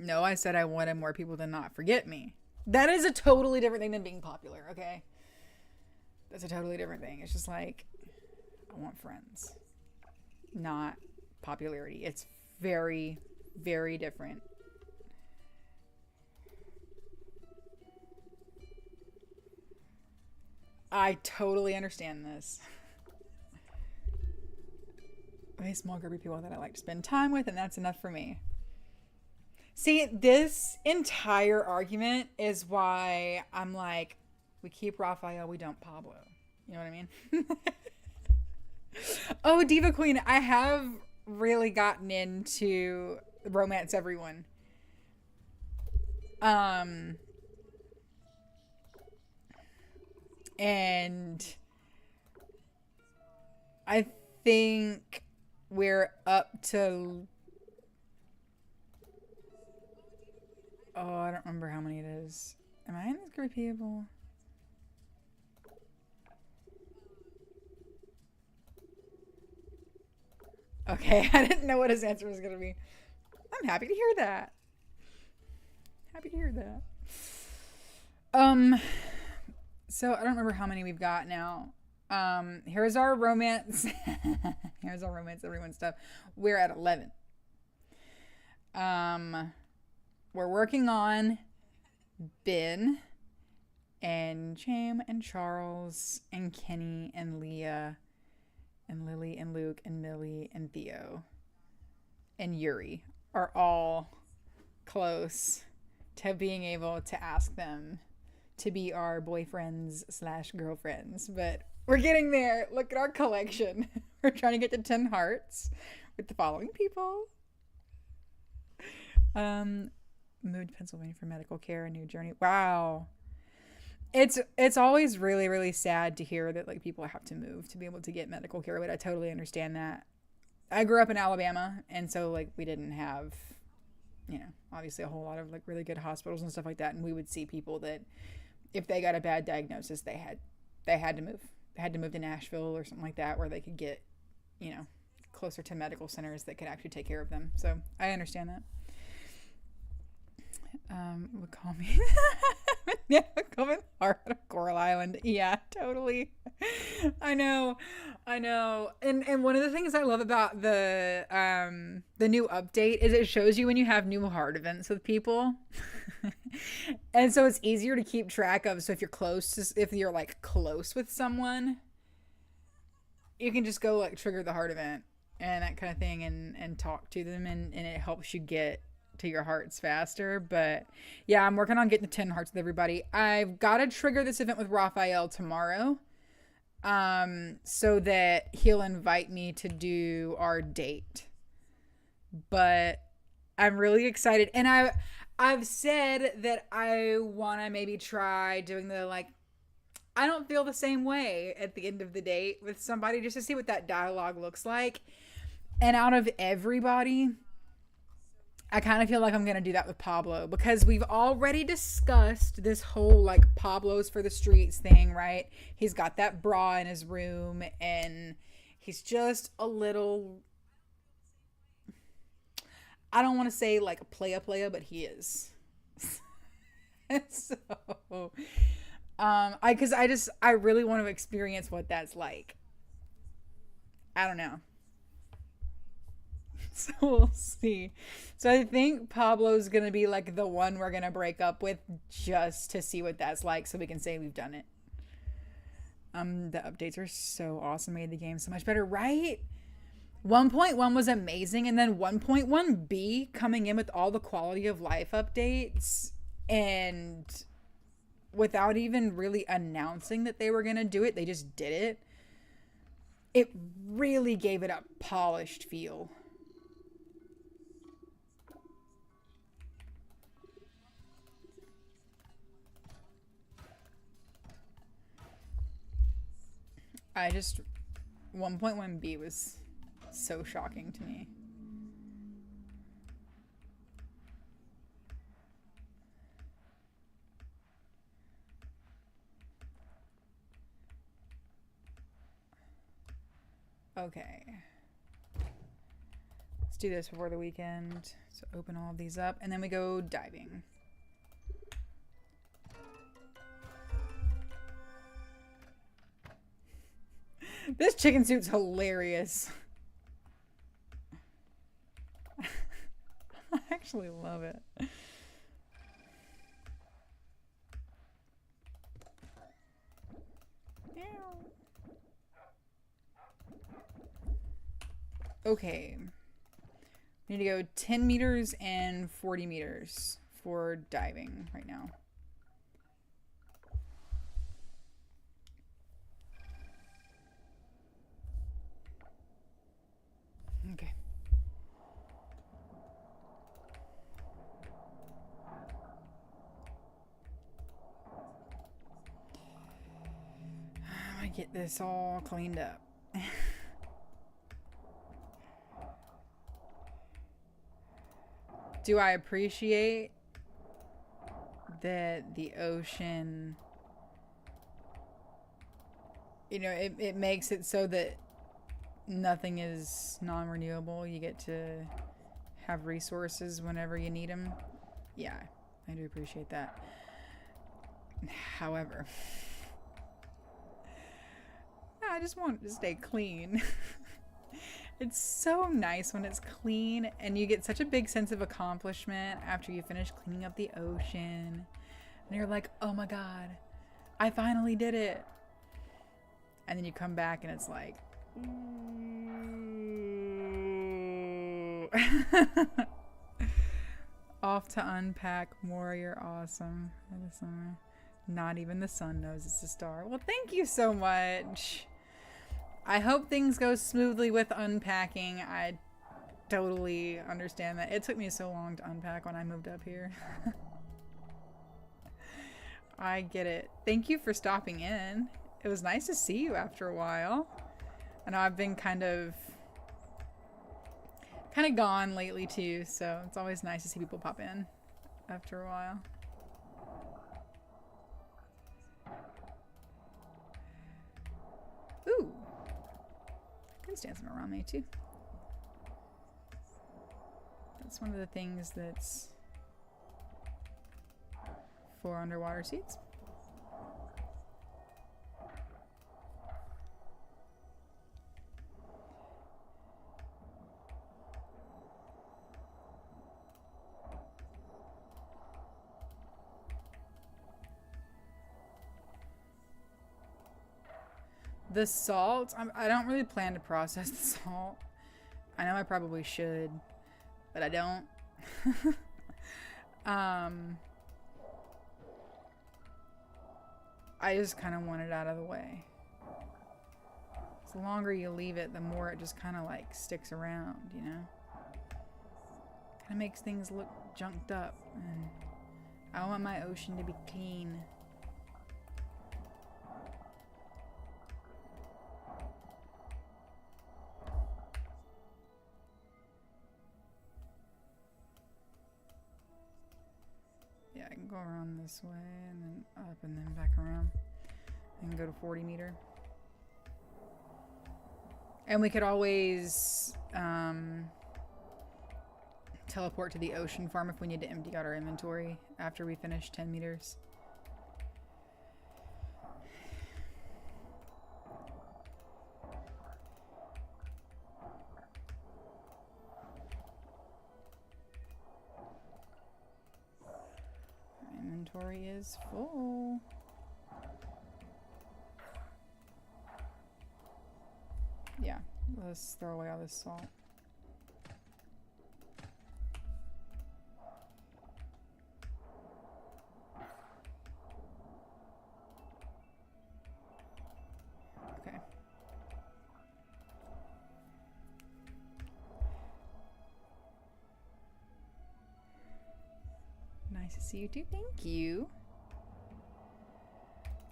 [SPEAKER 1] No, I said I wanted more people to not forget me. That is a totally different thing than being popular, okay? That's a totally different thing. It's just like, I want friends, not popularity. It's very, very different. I totally understand this. A small group of people that I like to spend time with, and that's enough for me. See, this entire argument is why I'm like, we keep Raphael, we don't Pablo. You know what I mean? Oh, Diva Queen, I have really gotten into Romance Everyone. Um, and I think we're up to, oh, I don't remember how many it is. Am I in this group of people? Okay, I didn't know what his answer was going to be. I'm happy to hear that. Happy to hear that. Um, so I don't remember how many we've got now. Here's our romance. Here's our romance everyone stuff. We're at 11. We're working on Ben and Cham and Charles and Kenny and Leah and Lily and Luke and Millie and Theo and Yuri are all close to being able to ask them to be our boyfriends slash girlfriends, but We're getting there. Look at our collection. We're trying to get to 10 hearts with the following people. Moved to Pennsylvania for medical care, a new journey. Wow. It's always really, really sad to hear that like people have to move to be able to get medical care, but I totally understand that. I grew up in Alabama, and so like we didn't have, obviously a whole lot of like really good hospitals and stuff like that, and we would see people that if they got a bad diagnosis, they had to move. They had to move to Nashville or something like that where they could get, you know, closer to medical centers that could actually take care of them. So I understand that. Would call me yeah, coming hard of Coral Island. Yeah, totally. I know. And one of the things I love about the new update is it shows you when you have new heart events with people. And so it's easier to keep track of. So if you're like close with someone, you can just go like trigger the heart event and that kind of thing and talk to them and it helps you get to your hearts faster. But yeah, I'm working on getting to 10 hearts with everybody. I've got to trigger this event with Raphael tomorrow, so that he'll invite me to do our date. But I'm really excited, and I've said that I want to maybe try doing the like I don't feel the same way at the end of the date with somebody, just to see what that dialogue looks like. And out of everybody, I kind of feel like I'm going to do that with Pablo because we've already discussed this whole like Pablo's for the streets thing, right? He's got that bra in his room and he's just a little, I don't want to say like a playa, but he is. So, I really want to experience what that's like. I don't know. So we'll see. So I think Pablo's going to be like the one we're going to break up with just to see what that's like so we can say we've done it. The updates are so awesome. Made the game so much better, right? 1.1 was amazing, and then 1.1b coming in with all the quality of life updates and without even really announcing that they were going to do it, they just did it. It really gave it a polished feel. I just 1.1b was so shocking to me. Okay. Let's do this before the weekend. So open all of these up and then we go diving. This chicken suit's hilarious. I actually love it. Okay. We need to go 10 meters and 40 meters for diving right now. Okay. I get this all cleaned up. Do I appreciate that the ocean, you know, it makes it so that nothing is non-renewable. You get to have resources whenever you need them. Yeah, I do appreciate that. However, I just want it to stay clean. It's so nice when it's clean and you get such a big sense of accomplishment after you finish cleaning up the ocean. And you're like, oh my God, I finally did it. And then you come back and it's like, off to unpack more. You're awesome. Not even the sun knows it's a star. Well, thank you so much. I hope things go smoothly with unpacking. I totally understand that. It took me so long to unpack when I moved up here. I get it. Thank you for stopping in. It was nice to see you after a while. I know I've been kind of gone lately too, so it's always nice to see people pop in after a while. Ooh. I can stand some around me too. That's one of the things that's for underwater seats. The salt, I don't really plan to process the salt. I know I probably should, but I don't. I just kind of want it out of the way. The longer you leave it, the more it just kind of like sticks around, you know? Kind of makes things look junked up. And I want my ocean to be clean. Yeah, I can go around this way and then up and then back around. And go to 40 meter. And we could always teleport to the ocean farm if we need to empty out our inventory after we finish 10 meters. Our inventory is full. Yeah, let's throw away all this salt. Okay. Nice to see you too. Thank you.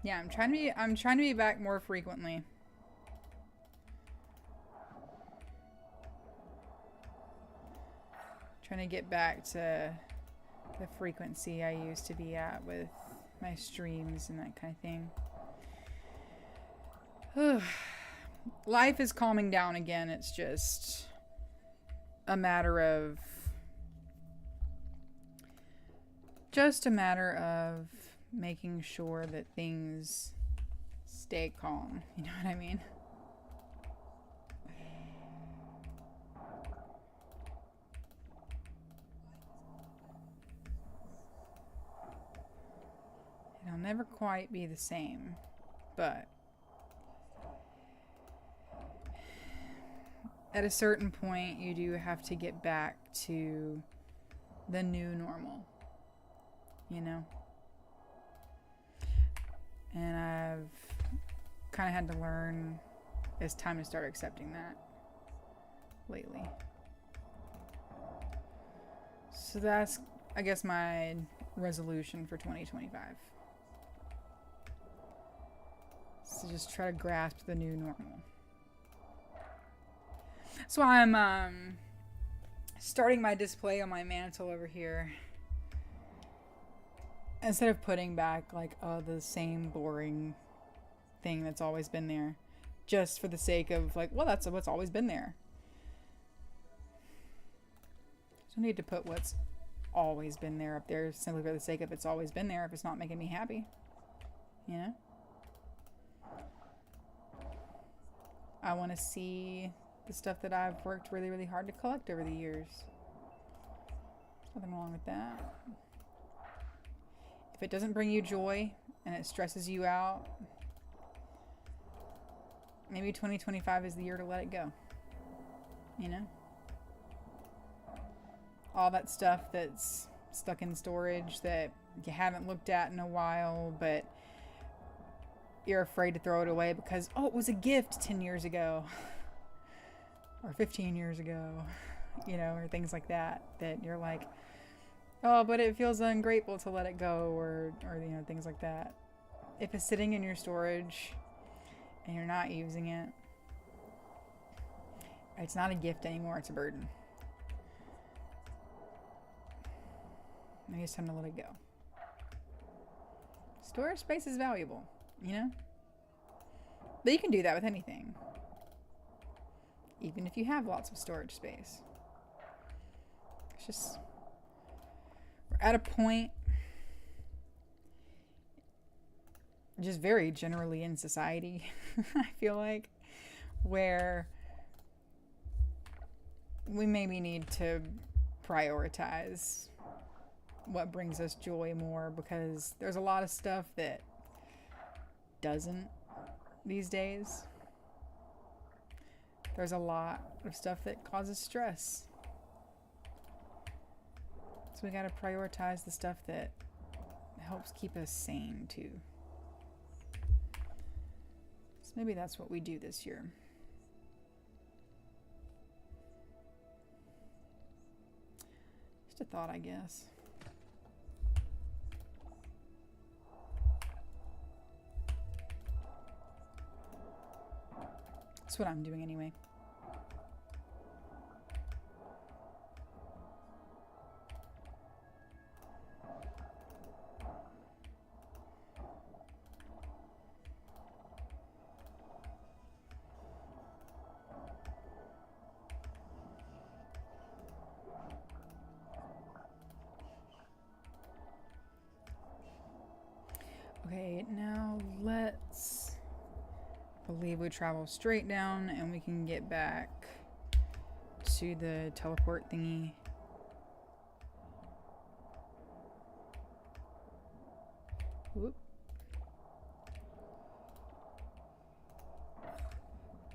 [SPEAKER 1] Yeah, I'm trying to be back more frequently. Trying to get back to the frequency I used to be at with my streams and that kind of thing. Life is calming down again. It's just a matter of making sure that things stay calm. You know what I mean? It'll never quite be the same, but at a certain point you do have to get back to the new normal, you know? And I've kind of had to learn it's time to start accepting that lately. So that's, I guess, my resolution for 2025. So just try to grasp the new normal. So I'm starting my display on my mantle over here. Instead of putting back like the same boring thing that's always been there, just for the sake of like, well, that's what's always been there. So I need to put what's always been there up there simply for the sake of it's always been there if it's not making me happy, you know? I want to see the stuff that I've worked really, really hard to collect over the years. There's nothing wrong with that. If it doesn't bring you joy and it stresses you out, maybe 2025 is the year to let it go. You know? All that stuff that's stuck in storage that you haven't looked at in a while, but you're afraid to throw it away because, oh, it was a gift 10 years ago or 15 years ago, you know, or things like that, that you're like, oh, but it feels ungrateful to let it go, or you know, things like that. If it's sitting in your storage and you're not using it, it's not a gift anymore, it's a burden. Maybe it's time to let it go. Storage space is valuable, you know? But you can do that with anything. Even if you have lots of storage space. It's just, we're at a point, just very generally in society, I feel like, where we maybe need to prioritize what brings us joy more, because there's a lot of stuff that doesn't these days. There's a lot of stuff that causes stress. So we gotta prioritize the stuff that helps keep us sane too. So maybe that's what we do this year. Just a thought, I guess. That's what I'm doing anyway. Okay, now let's believe we travel straight down and we can get back to the teleport thingy. Whoop.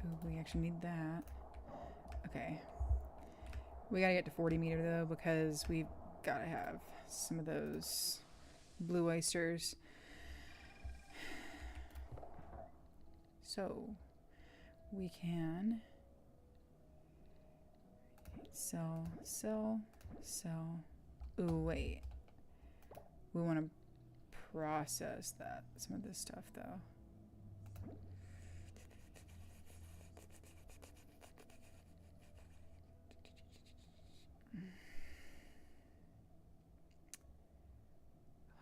[SPEAKER 1] Ooh, we actually need that. Okay. We gotta get to 40 meter though, because we've gotta have some of those blue oysters. So we can sell. Ooh, wait. We want to process that, some of this stuff though.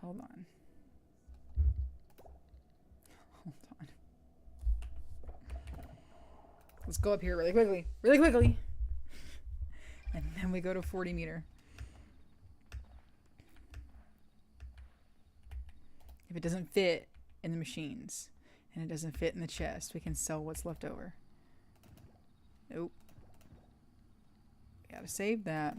[SPEAKER 1] Hold on. Let's go up here really quickly. And then we go to 40 meter. If it doesn't fit in the machines and it doesn't fit in the chest, we can sell what's left over. Nope. We gotta save that.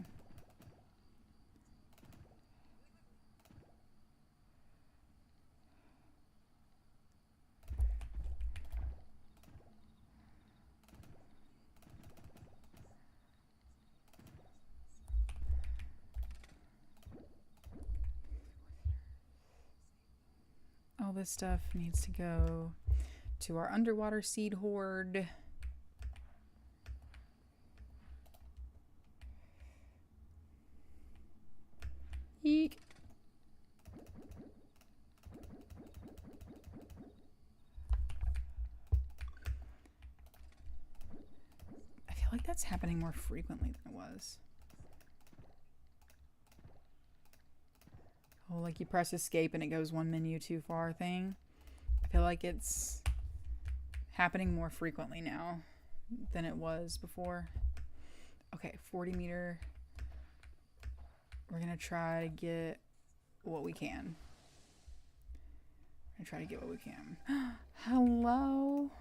[SPEAKER 1] All this stuff needs to go to our underwater seed hoard. Eek. I feel like that's happening more frequently than it was. Oh, like you press escape and it goes one menu too far thing. I feel like it's happening more frequently now than it was before. Okay, 40 meter. We're gonna try to get what we can. Hello?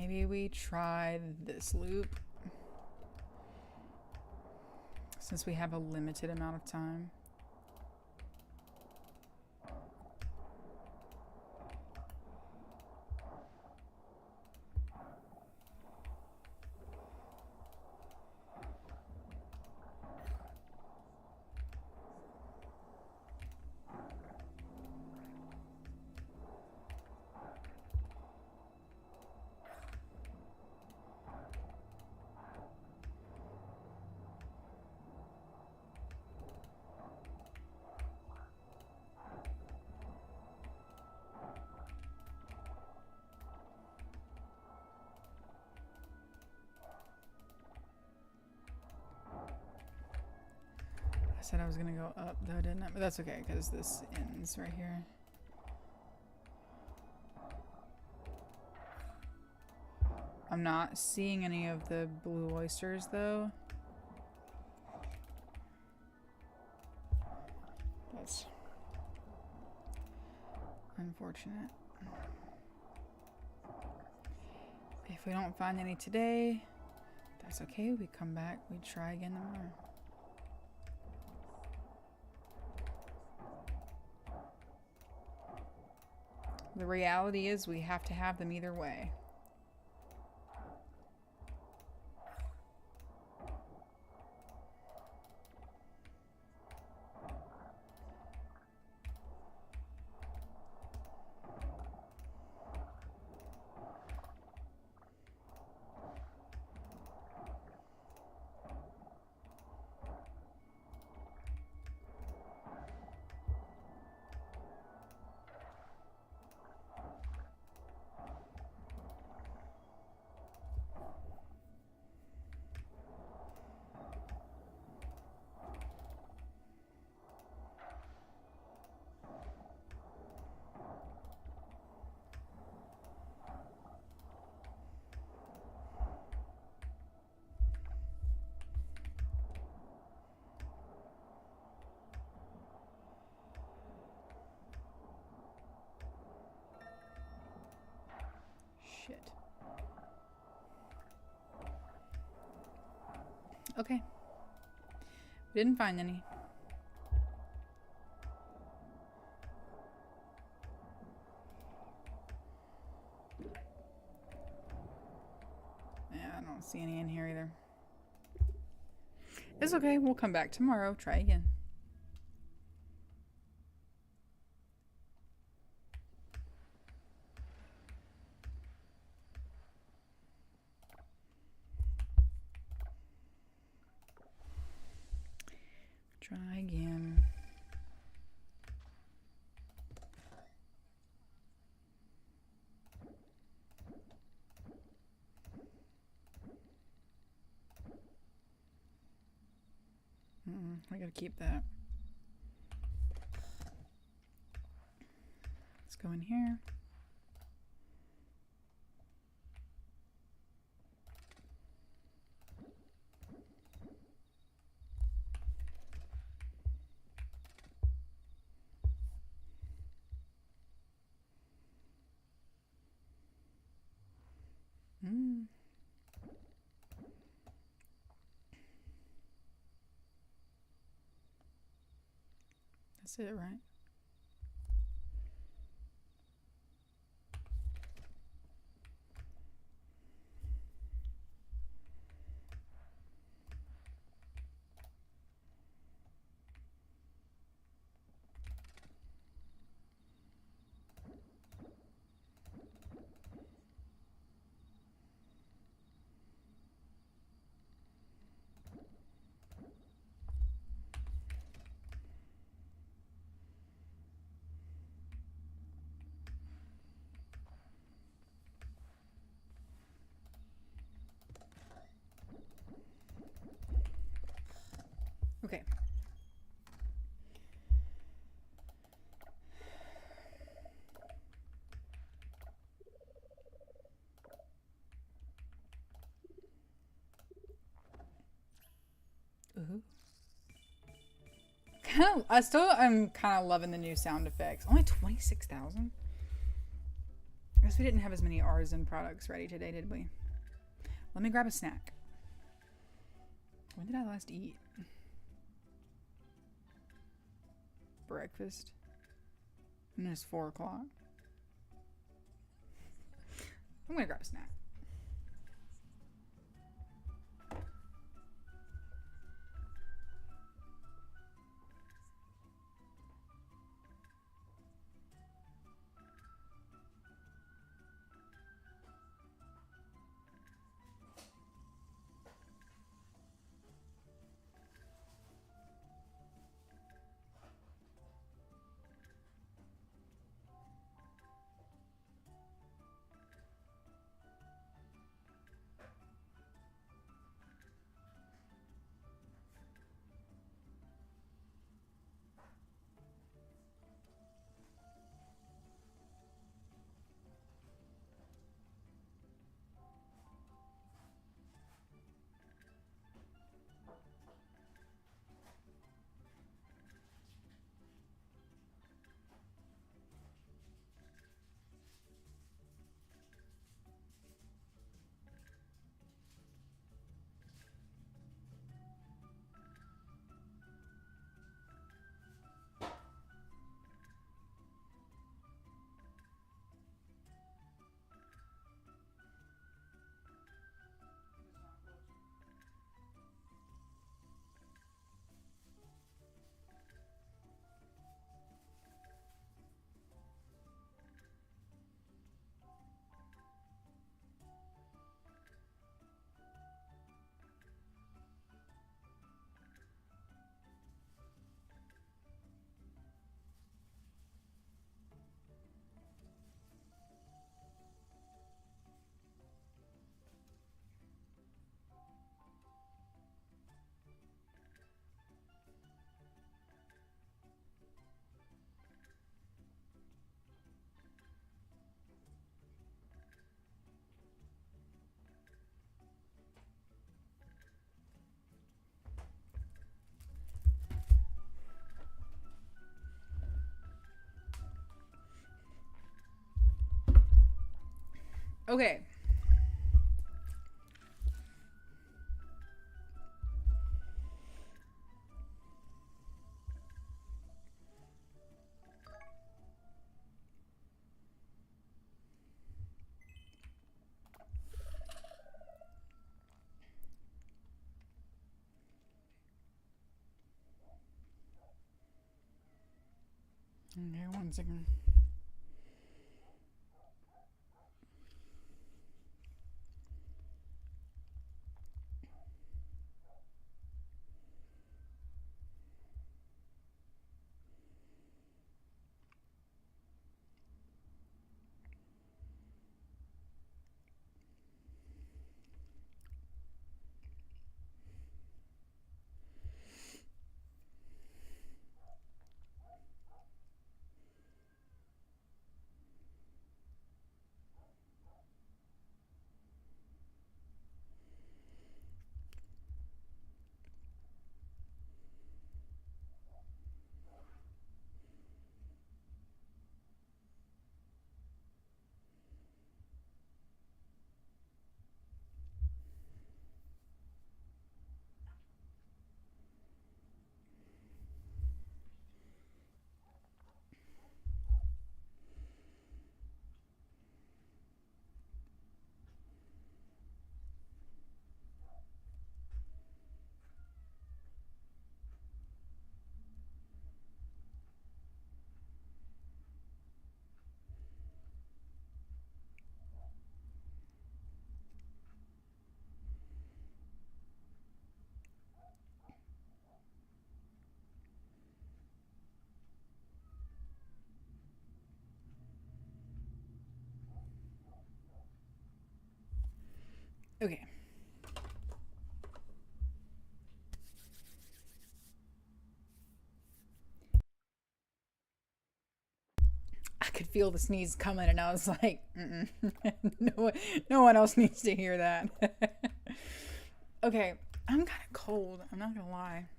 [SPEAKER 1] Maybe we try this loop. Since we have a limited amount of time. I said I was gonna go up though, didn't I? But that's okay because this ends right here. I'm not seeing any of the blue oysters though. That's unfortunate. If we don't find any today, that's okay. We come back, we try again tomorrow. The reality is we have to have them either way. Shit. Okay. Didn't find any. Yeah, I don't see any in here either. It's okay. We'll come back tomorrow. Try again. Try again. I gotta keep that. Let's go in here. That's it, right? Okay. Ooh. I still am kind of loving the new sound effects. Only 26,000. I guess we didn't have as many artisan products ready today, did we? Let me grab a snack. When did I last eat? Breakfast. And it's 4 o'clock. I'm gonna grab a snack. Okay. Okay, 1 second. Okay. I could feel the sneeze coming, and I was like, no one else needs to hear that. Okay, I'm kind of cold. I'm not gonna lie.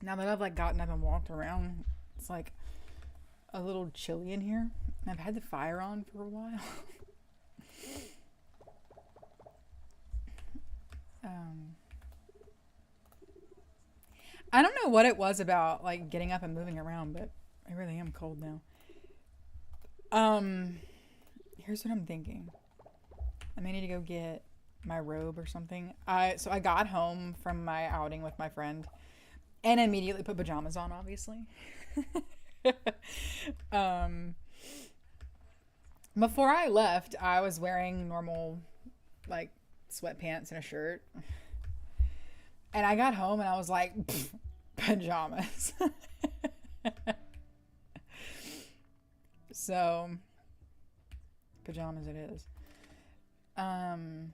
[SPEAKER 1] Now that I've like gotten up and walked around, it's like a little chilly in here. I've had the fire on for a while. um, I don't know what it was about like getting up and moving around, but I really am cold now. Here's what I'm thinking. I may need to go get my robe or something. So I got home from my outing with my friend and immediately put pajamas on, obviously. um, Before I left, I was wearing normal like sweatpants and a shirt. And I got home and I was like, pajamas. So, pajamas it is. Um,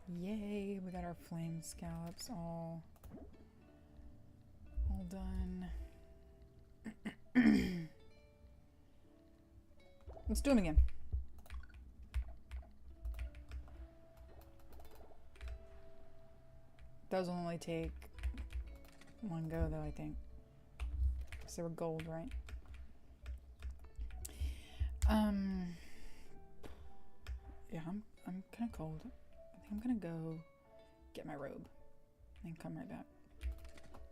[SPEAKER 1] Yay, we got our flame scallops all done. Let's do them again. Those will only take one go though, I think. Because they were gold, right? Yeah, I'm kind of cold. I think I'm gonna go get my robe and come right back.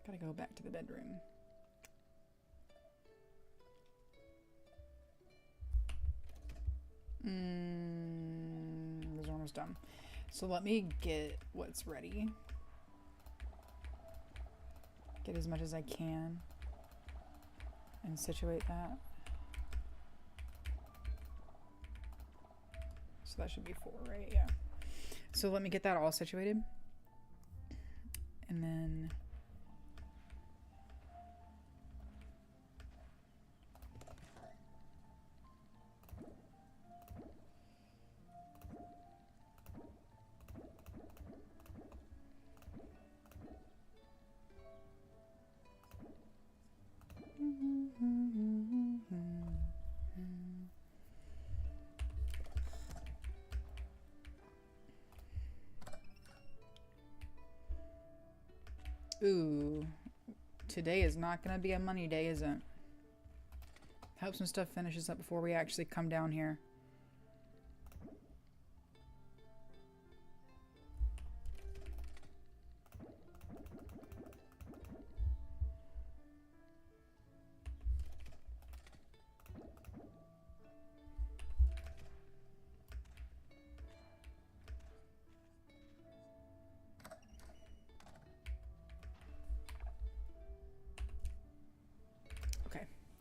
[SPEAKER 1] Gotta go back to the bedroom. This is almost done. So let me get what's ready. Get as much as I can and situate that. So that should be 4, right? Yeah. So let me get that all situated. And then ooh, today is not gonna be a money day, is it? Hope some stuff finishes up before we actually come down here.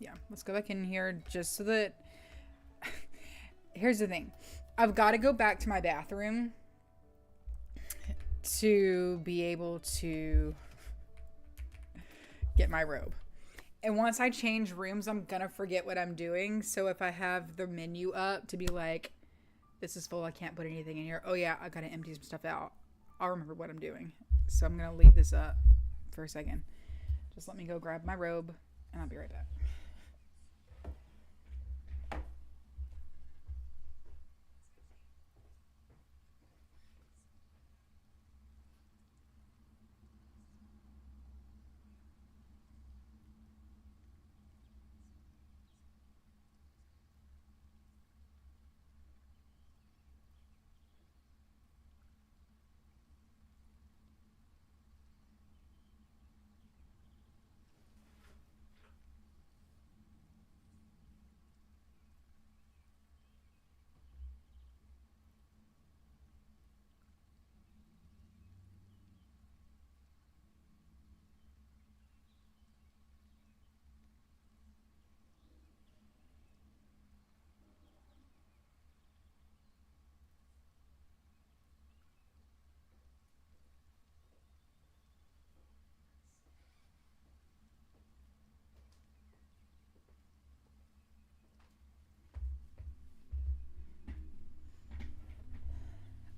[SPEAKER 1] Yeah, let's go back in here just so that... Here's the thing. I've got to go back to my bathroom to be able to get my robe. And once I change rooms, I'm going to forget what I'm doing. So if I have the menu up to be like, this is full, I can't put anything in here. Oh yeah, I got to empty some stuff out. I'll remember what I'm doing. So I'm going to leave this up for a second. Just let me go grab my robe and I'll be right back.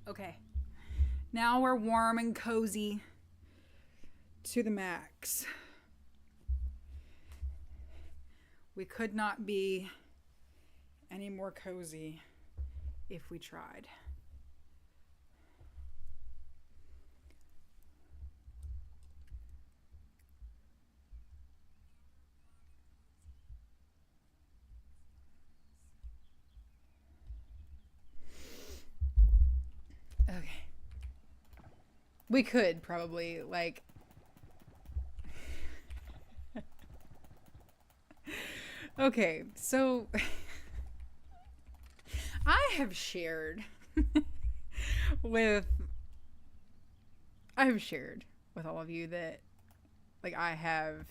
[SPEAKER 1] Okay, now we're warm and cozy to the max. We could not be any more cozy if we tried. Okay. We could probably, like... Okay, so... I have shared with... all of you that, like, I have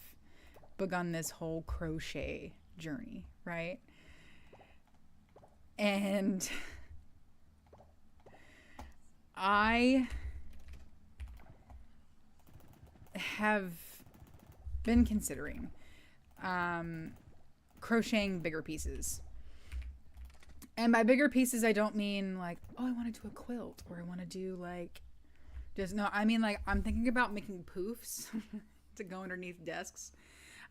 [SPEAKER 1] begun this whole crochet journey, right? And... I have been considering crocheting bigger pieces. And by bigger pieces, I don't mean like, oh, I want to do a quilt, or I want to do like, just no, I mean like, I'm thinking about making poofs to go underneath desks.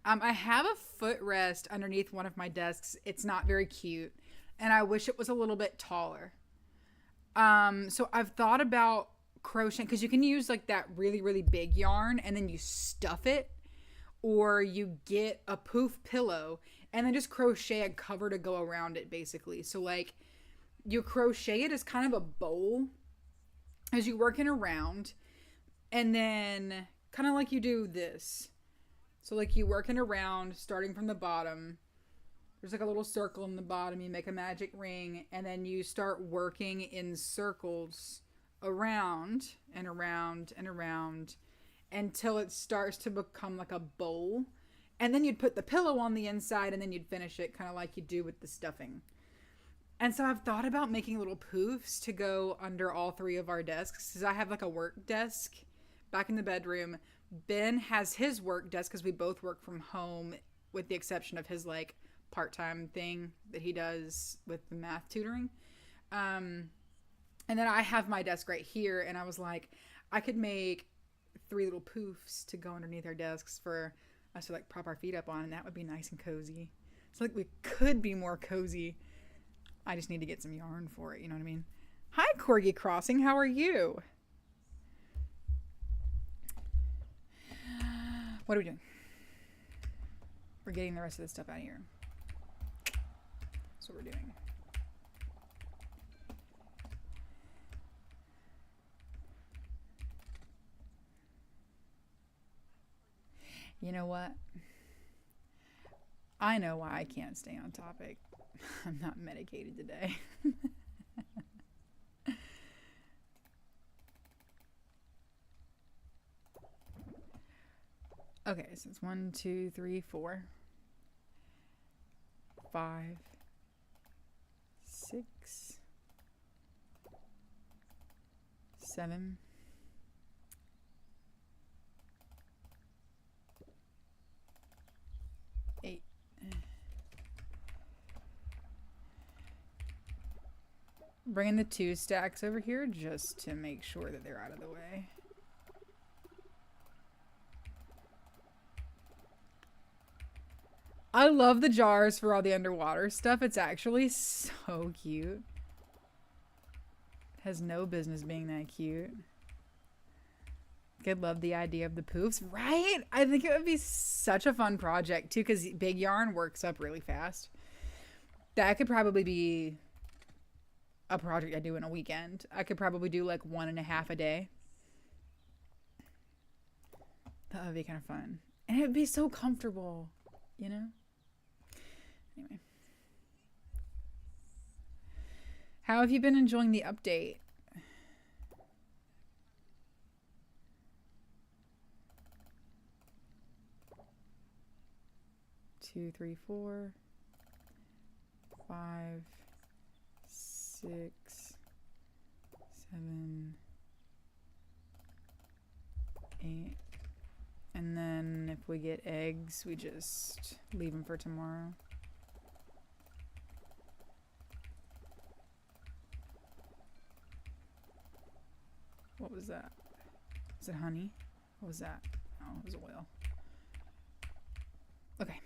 [SPEAKER 1] I have a footrest underneath one of my desks. It's not very cute, and I wish it was a little bit taller. So I've thought about crocheting, because you can use like that really, really big yarn and then you stuff it, or you get a poof pillow and then just crochet a cover to go around it, basically. So like you crochet it as kind of a bowl as you working around, and then kind of like you do this. So like you working around starting from the bottom. There's like a little circle in the bottom. You make a magic ring, and then you start working in circles around and around and around until it starts to become like a bowl. And then you'd put the pillow on the inside, and then you'd finish it kind of like you do with the stuffing. And so I've thought about making little poofs to go under all three of our desks, because I have like a work desk back in the bedroom. Ben has his work desk because we both work from home, with the exception of his like part-time thing that he does with the math tutoring. And then I have my desk right here, and I was like, I could make 3 little poofs to go underneath our desks for us to like prop our feet up on, and that would be nice and cozy. So like we could be more cozy. I just need to get some yarn for it, you know what I mean? Hi, Corgi Crossing, how are you? What are we doing? We're getting the rest of this stuff out of here. That's what we're doing. You know what? I know why I can't stay on topic. I'm not medicated today. Okay, so it's 1, 2, 3, 4, 5, 6, 7, 8. Bringing the 2 stacks over here just to make sure that they're out of the way. I love the jars for all the underwater stuff. It's actually so cute. It has no business being that cute. I'd love the idea of the poofs, right? I think it would be such a fun project too, because big yarn works up really fast. That could probably be a project I do in a weekend. I could probably do like 1.5 a day. That would be kind of fun. And it would be so comfortable, you know? Anyway. How have you been enjoying the update? Two, 3, 4, 5, 6, 7, 8. And then if we get eggs, we just leave them for tomorrow. What was that? Was it honey? What was that? Oh, it was oil. Okay.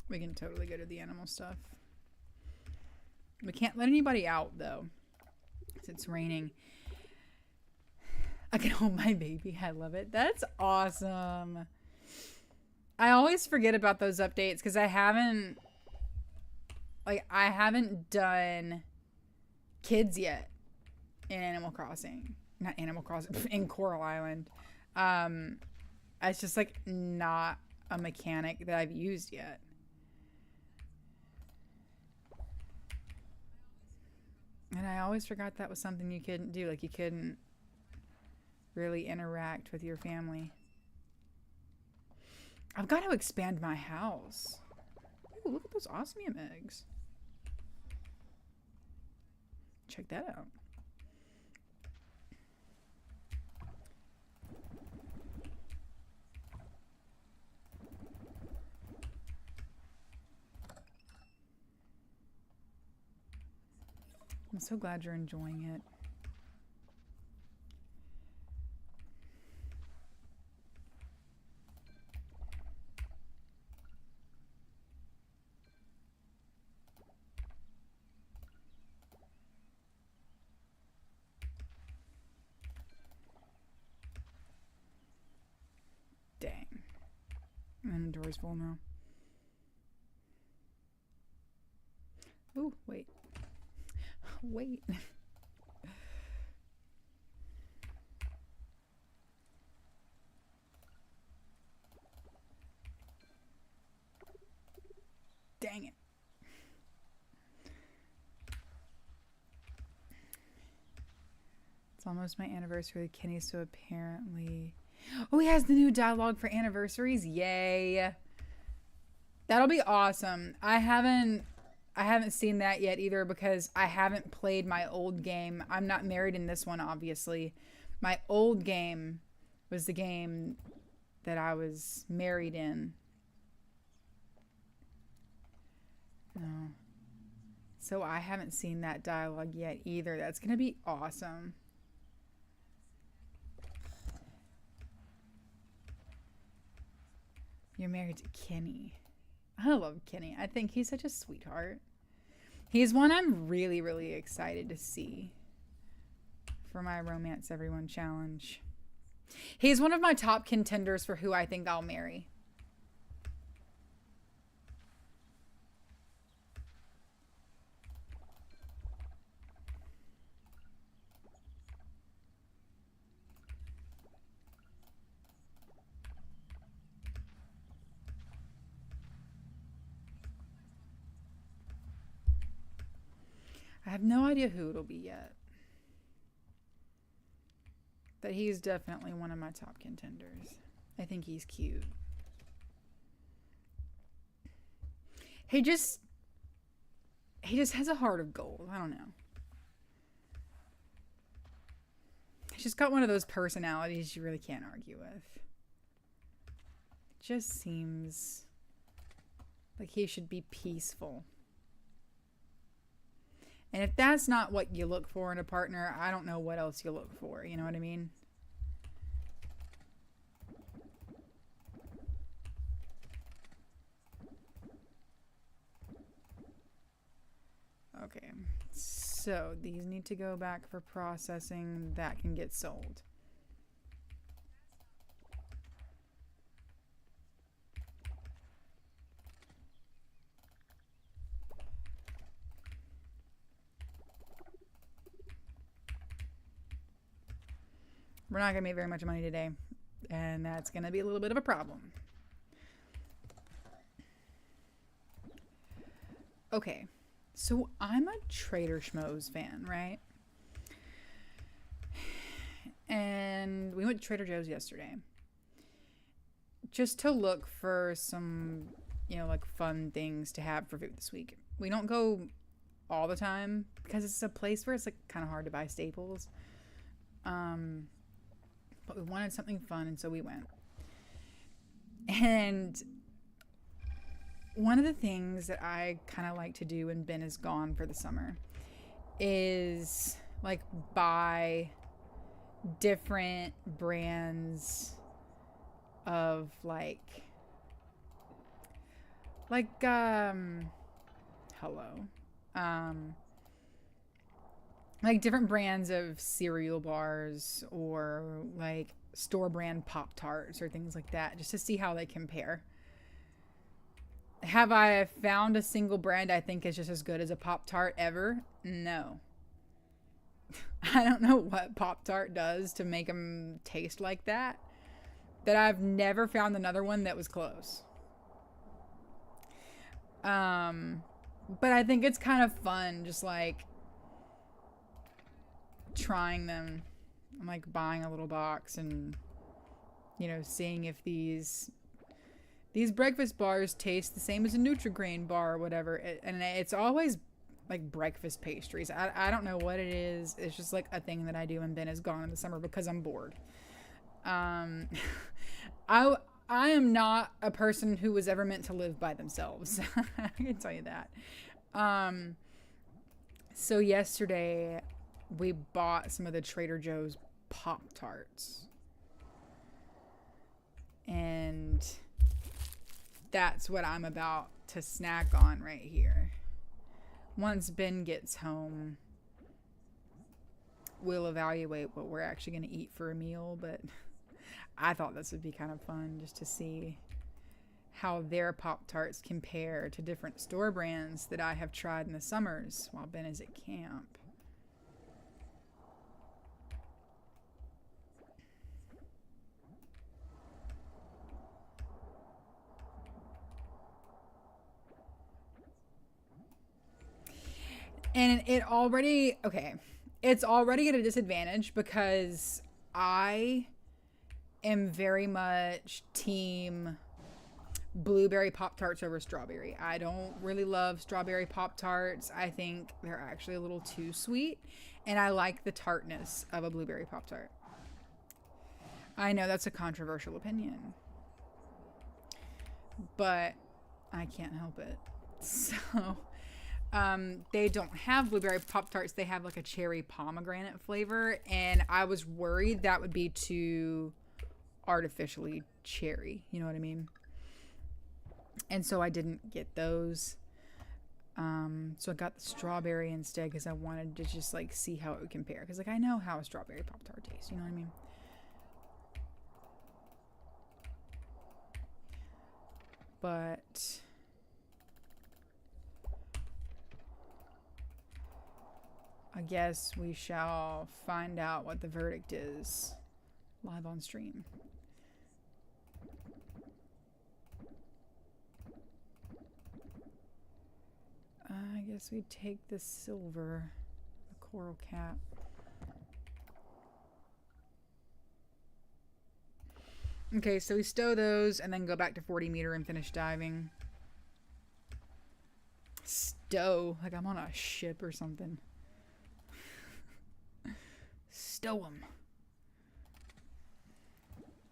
[SPEAKER 1] We can totally go to the animal stuff. We can't let anybody out, though. Because it's raining. I can hold my baby. I love it. That's awesome. I always forget about those updates because I haven't done kids yet in Animal Crossing. Not Animal Crossing, in Coral Island. It's just like not a mechanic that I've used yet. And I always forgot that was something you couldn't do. Like, you couldn't really interact with your family. I've got to expand my house. Ooh, look at those osmium eggs. Check that out. I'm so glad you're enjoying it. Dang. My inventory's full now. Ooh, wait. Wait. Dang it. It's almost my anniversary with Kenny, so apparently... Oh, he has the new dialogue for anniversaries. Yay. That'll be awesome. I haven't seen that yet either because I haven't played my old game. I'm not married in this one, obviously. My old game was the game that I was married in. No. So I haven't seen that dialogue yet either. That's going to be awesome. You're married to Kenny. I love Kenny. I think he's such a sweetheart. He's one I'm really, really excited to see for my Romance Everyone challenge. He's one of my top contenders for who I think I'll marry. I have no idea who it'll be yet. But he's definitely one of my top contenders. I think he's cute. He just has a heart of gold. I don't know. He's just got one of those personalities you really can't argue with. It just seems like he should be peaceful. And if that's not what you look for in a partner, I don't know what else you look for. You know what I mean? Okay. So these need to go back for processing. That can get sold. We're not going to make very much money today, and that's going to be a little bit of a problem. Okay, so I'm a Trader Schmoes fan, right? And we went to Trader Joe's yesterday just to look for some, like fun things to have for food this week. We don't go all the time because it's a place where it's like kind of hard to buy staples. But we wanted something fun, and so we went. And one of the things that I kind of like to do when Ben is gone for the summer is like buy different brands of like Like, hello. Um, like different brands of cereal bars or like store brand Pop Tarts or things like that, just to see how they compare. Have I found a single brand I think is just as good as a Pop Tart ever? No. I don't know what Pop Tart does to make them taste like that. That I've never found another one that was close. But I think it's kind of fun, just like trying them. I'm like buying a little box and seeing if these breakfast bars taste the same as a Nutri-Grain bar or whatever. And it's always like breakfast pastries. I don't know what it is. It's just like a thing that I do when Ben is gone in the summer because I'm bored. I am not a person who was ever meant to live by themselves. I can tell you that. So yesterday we bought some of the Trader Joe's Pop Tarts. And that's what I'm about to snack on right here. Once Ben gets home, we'll evaluate what we're actually going to eat for a meal, but I thought this would be kind of fun just to see how their Pop-Tarts compare to different store brands that I have tried in the summers while Ben is at camp. And it's already at a disadvantage because I am very much team blueberry Pop-Tarts over strawberry. I don't really love strawberry Pop-Tarts. I think they're actually a little too sweet, and I like the tartness of a blueberry Pop-Tart. I know that's a controversial opinion, but I can't help it. So they don't have blueberry Pop-Tarts. They have like a cherry pomegranate flavor, and I was worried that would be too artificially cherry. You know what I mean? And so I didn't get those. So I got the strawberry instead because I wanted to just like see how it would compare. Because like I know how a strawberry Pop-Tart tastes. You know what I mean? But I guess we shall find out what the verdict is live on stream. I guess we take the silver, the coral cap. Okay, so we stow those and then go back to 40 meter and finish diving. Stow, like I'm on a ship or something. Stow them.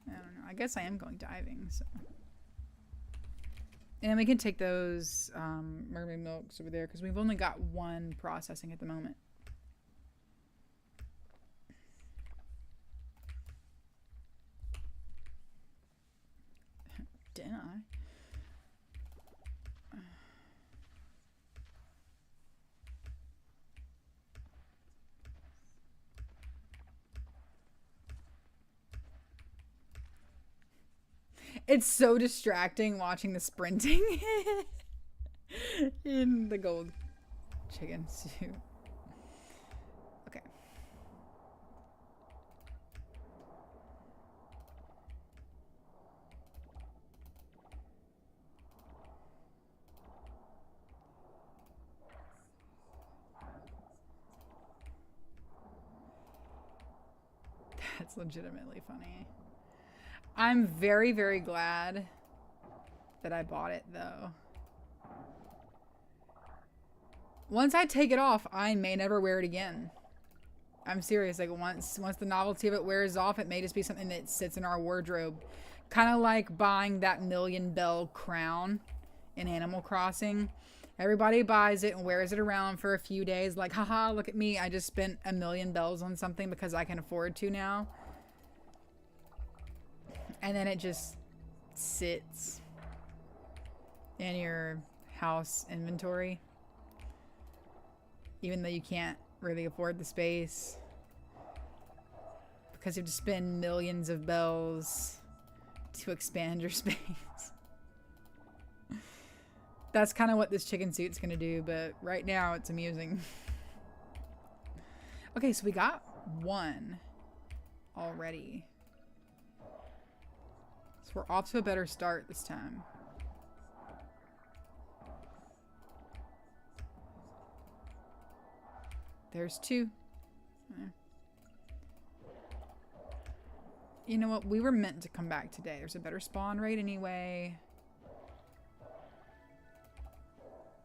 [SPEAKER 1] I don't know. I guess I am going diving, so. And we can take those mermaid milks over there because we've only got one processing at the moment. Didn't I? It's so distracting watching the sprinting in the gold chicken suit. Okay. That's legitimately funny. I'm very, very glad that I bought it, though. Once I take it off, I may never wear it again. I'm serious. Like, once the novelty of it wears off, it may just be something that sits in our wardrobe. Kind of like buying that million bell crown in Animal Crossing. Everybody buys it and wears it around for a few days. Like, haha, look at me. I just spent $1 million on something because I can afford to now. And then it just sits. in your house inventory, even though you can't really afford the space because you have to spend millions of bells to expand your space. That's kind of what this chicken suit's gonna do, but right now it's amusing. Okay, so we got one already. So we're off to a better start this time. There's two. You know what? We were meant to come back today. There's a better spawn rate anyway.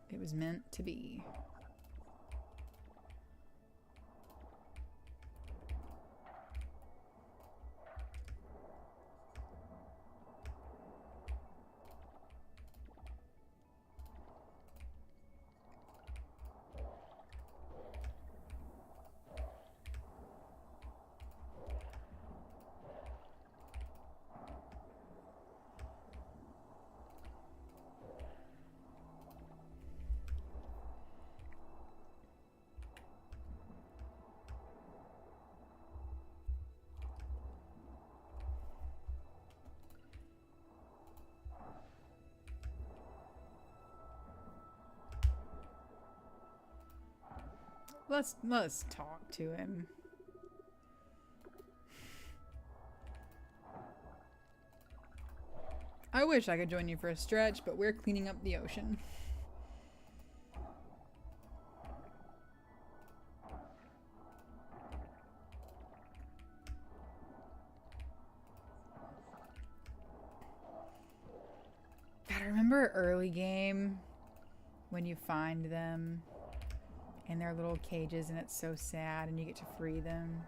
[SPEAKER 1] It was meant to be. Let's talk to him. I wish I could join you for a stretch, but we're cleaning up the ocean. God, I remember early game when you find them in their little cages and it's so sad and you get to free them.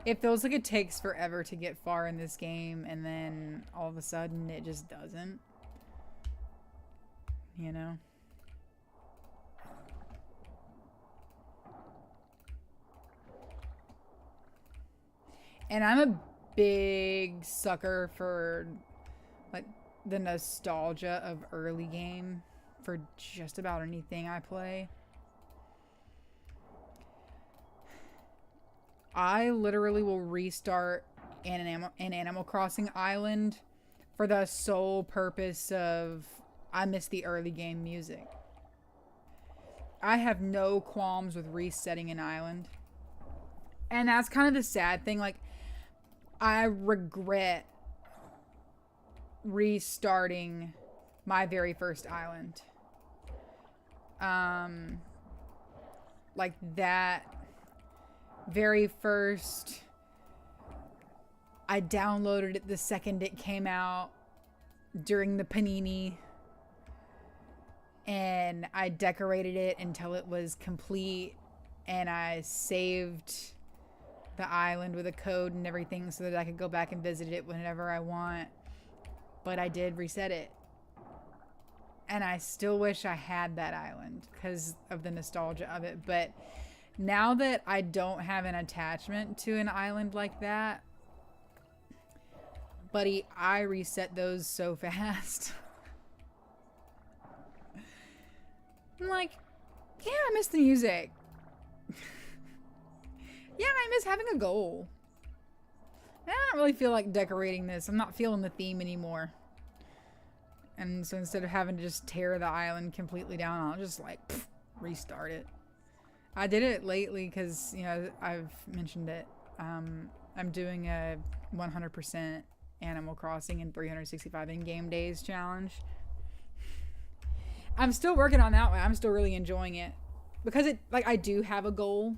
[SPEAKER 1] It feels like it takes forever to get far in this game and then all of a sudden it just doesn't. You know? And I'm a big sucker for like the nostalgia of early game for just about anything I play. I literally will restart an Animal Crossing island for the sole purpose of I miss the early game music. I have no qualms with resetting an island. And that's kind of the sad thing. Like, I regret restarting my very first island. Like that very first, I downloaded it the second it came out during the Panini, and I decorated it until it was complete, and I saved the island with a code and everything so that I could go back and visit it whenever I want. But I did reset it, and I still wish I had that island because of the nostalgia of it. But now that I don't have an attachment to an island like that, buddy, I reset those so fast. I'm like, yeah, I miss the music. Yeah, I miss having a goal. I don't really feel like decorating this. I'm not feeling the theme anymore. And so instead of having to just tear the island completely down, I'll just like restart it. I did it lately because, you know, I've mentioned it. I'm doing a 100% Animal Crossing and 365 in-game days challenge. I'm still working on that one. I'm still really enjoying it because it, like, I do have a goal.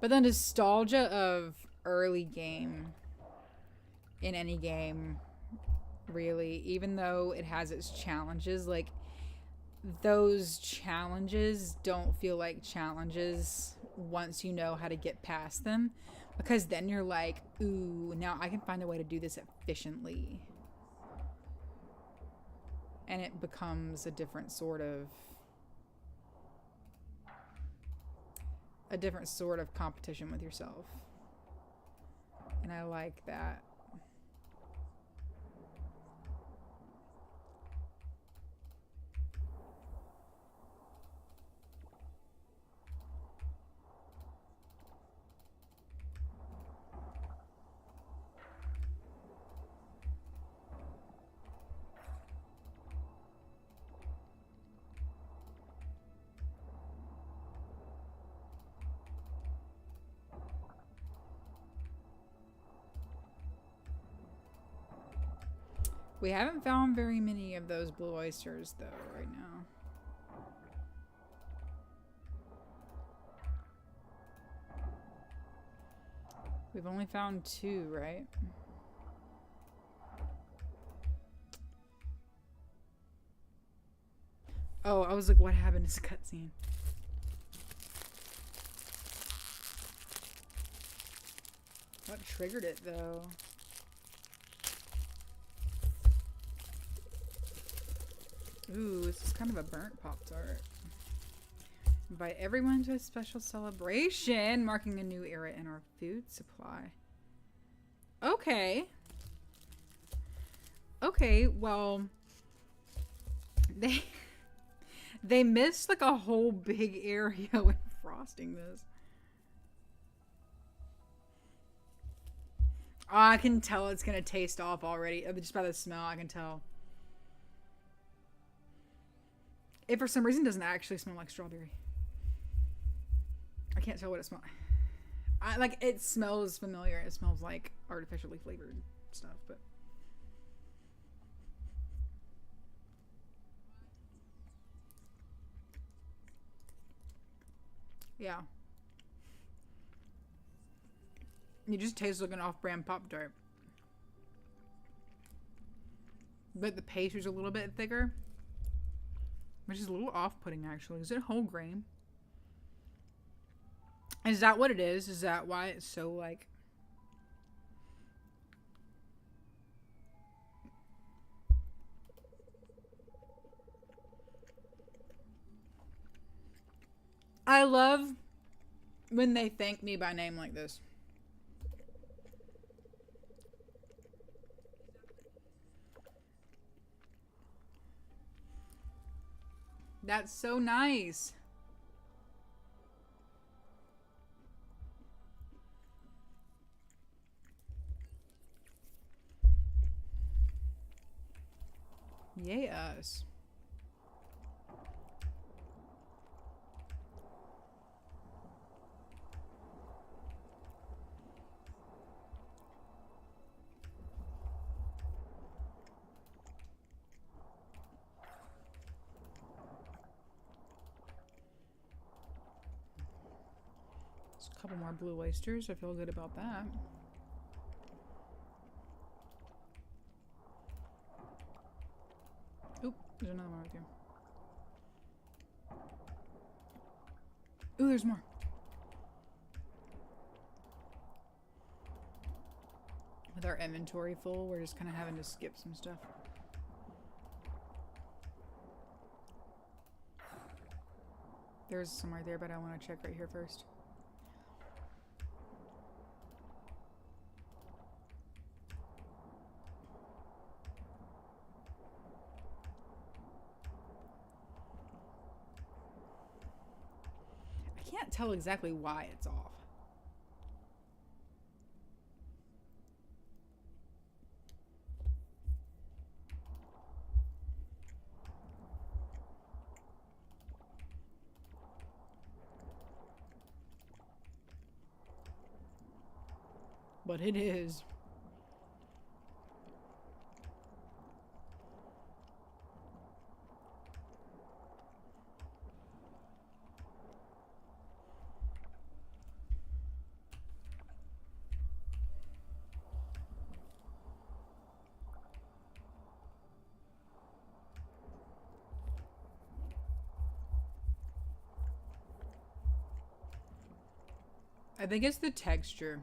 [SPEAKER 1] But the nostalgia of early game in any game, really, even though it has its challenges, like, those challenges don't feel like challenges once you know how to get past them, because then you're like, ooh, now I can find a way to do this efficiently. and it becomes a different sort of competition with yourself. And I like that. We haven't found very many of those blue oysters, though, right now. We've only found 2, right? Oh, I was like, what happened to this cutscene? What triggered it, though? Ooh, this is kind of a burnt Pop-Tart. Invite everyone to a special celebration, marking a new era in our food supply. Okay. Okay, well... They missed like a whole big area when frosting this. Oh, I can tell it's gonna taste off already. Just by the smell, I can tell. It for some reason doesn't actually smell like strawberry. I can't tell what it smells. Like it smells familiar. It smells like artificially flavored stuff, but yeah. You just taste like an off-brand Pop-Tart. But the pastry's a little bit thicker. Which is a little off-putting, actually. Is it whole grain? Is that what it is? Is that why it's so, like... I love when they thank me by name like this. That's so nice. Yes. A couple more blue oysters. I feel good about that. Oop, there's another one right there. Ooh, there's more. With our inventory full, we're just kind of having to skip some stuff. There's some right there, but I want to check right here first. I can't tell exactly why it's off. But it is. I think it's the texture.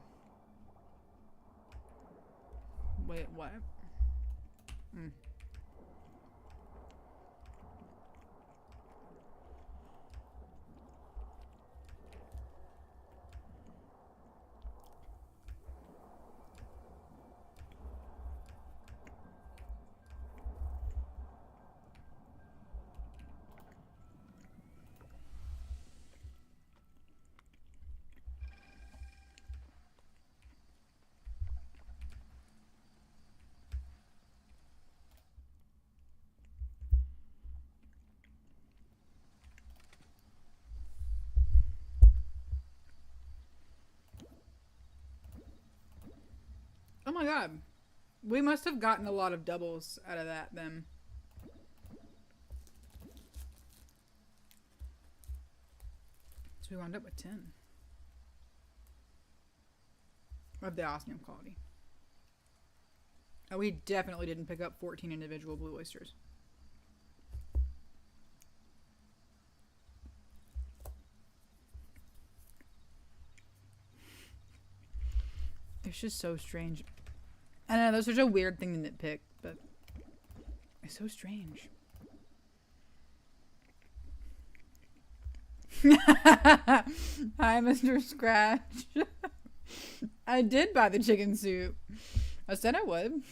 [SPEAKER 1] Wait, what? Mm. my god. We must have gotten a lot of doubles out of that then. So we wound up with 10. Of the osmium quality. Oh, we definitely didn't pick up 14 individual blue oysters. It's just so strange. I know, that's such a weird thing to nitpick, but it's so strange. Hi, Mr. Scratch. I did buy the chicken soup. I said I would.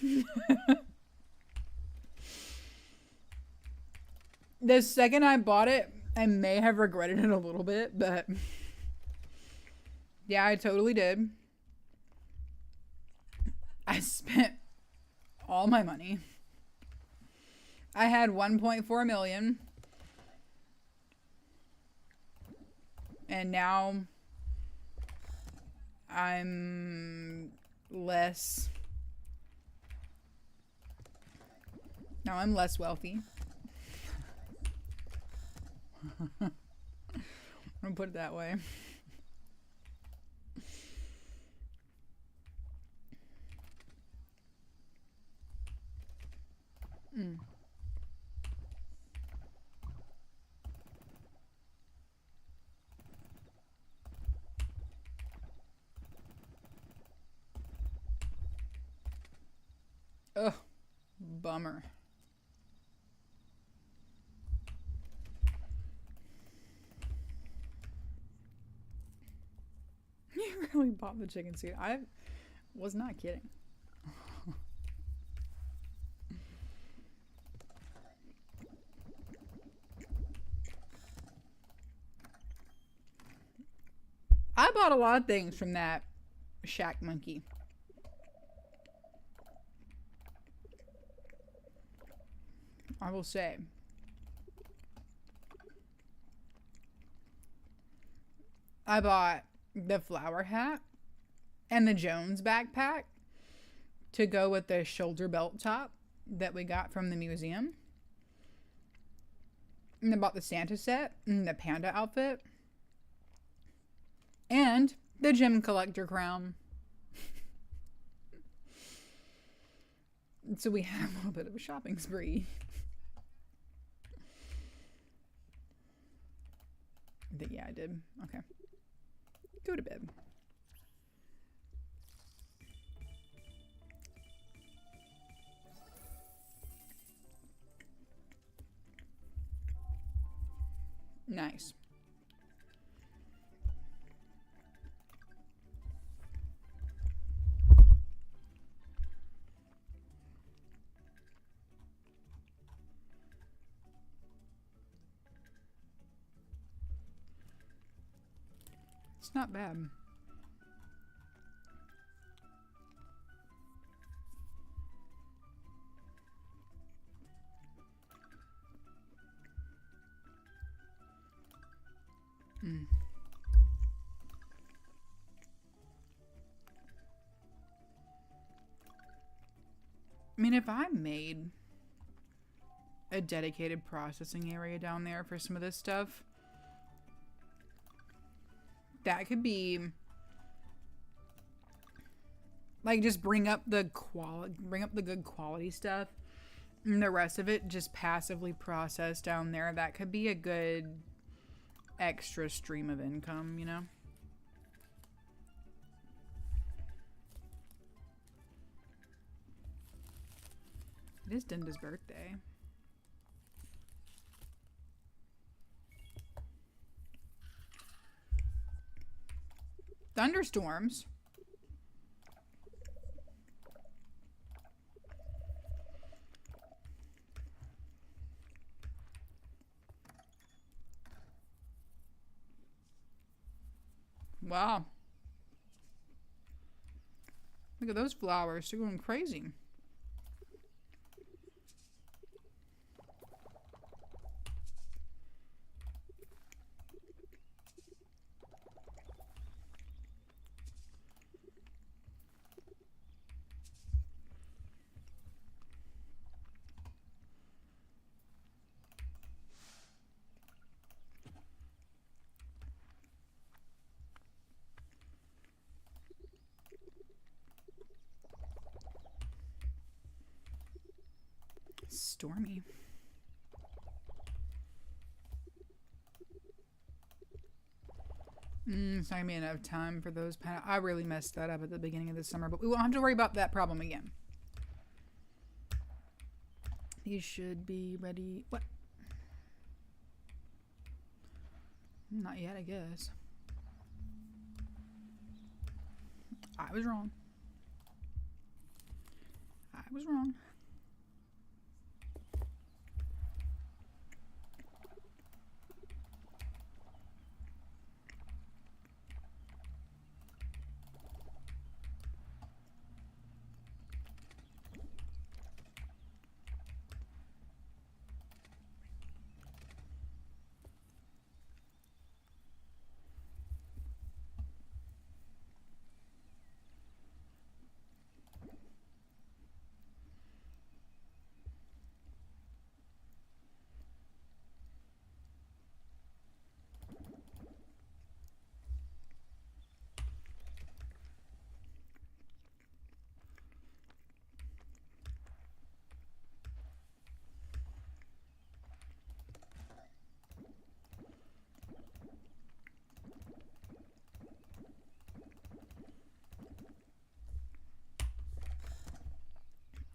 [SPEAKER 1] The second I bought it, I may have regretted it a little bit, but yeah, I totally did. I spent all my money. I had 1.4 million. And now I'm less. Now I'm less wealthy. I'm gonna put it that way. Mm. Ugh, bummer. You really bought the chicken soup. I was not kidding. I bought a lot of things from that shack monkey. I will say. I bought the flower hat and the Jones backpack to go with the shoulder belt top that we got from the museum. And I bought the Santa set and the panda outfit. And the gem collector crown. So we had a little bit of a shopping spree. Yeah, I did. Okay. Go to bed. Nice. It's not bad. Mm. I mean, if I made a dedicated processing area down there for some of this stuff, that could be like just bring up the good quality stuff, and the rest of it just passively processed down there. That could be a good extra stream of income, you know? It is Denda's birthday. Thunderstorms. Wow. Look at those flowers. They're going crazy. stormy. It's not gonna be enough time for those. I really messed that up at the beginning of the summer, but we won't have to worry about that problem again. These should be ready. What? Not yet, I guess. I was wrong. I was wrong.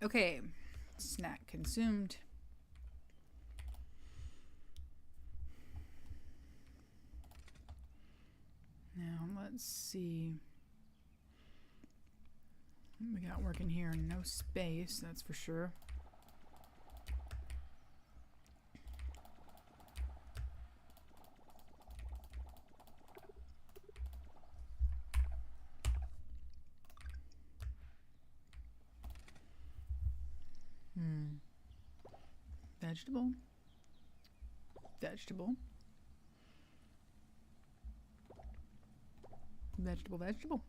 [SPEAKER 1] Okay, snack consumed. Now let's see. We got working here, no space, that's for sure. Vegetable. Vegetable. Vegetable, vegetable.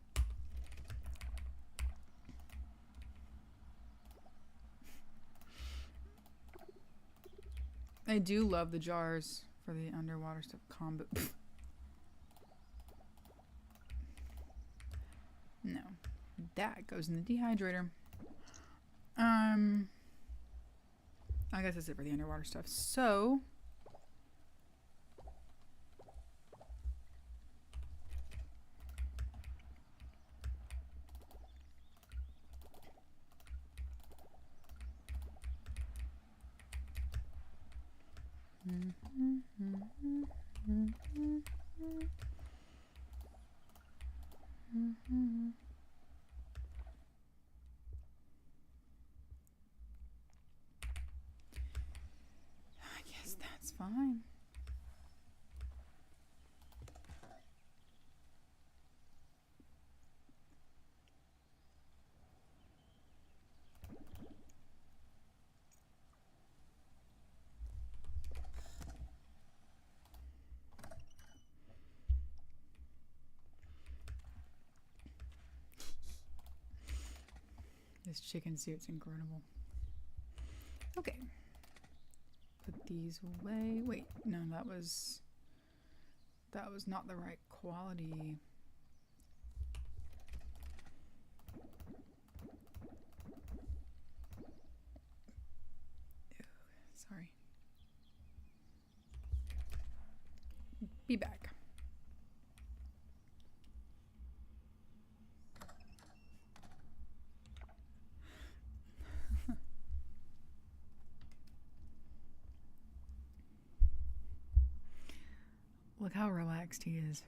[SPEAKER 1] I do love the jars for the underwater stuff. Combo. No. That goes in the dehydrator. I guess that's it for the underwater stuff. So that's fine. This chicken suit's incredible. Okay. Put these away. Wait, no, that was not the right quality. Sorry. Be back. Look how relaxed he is.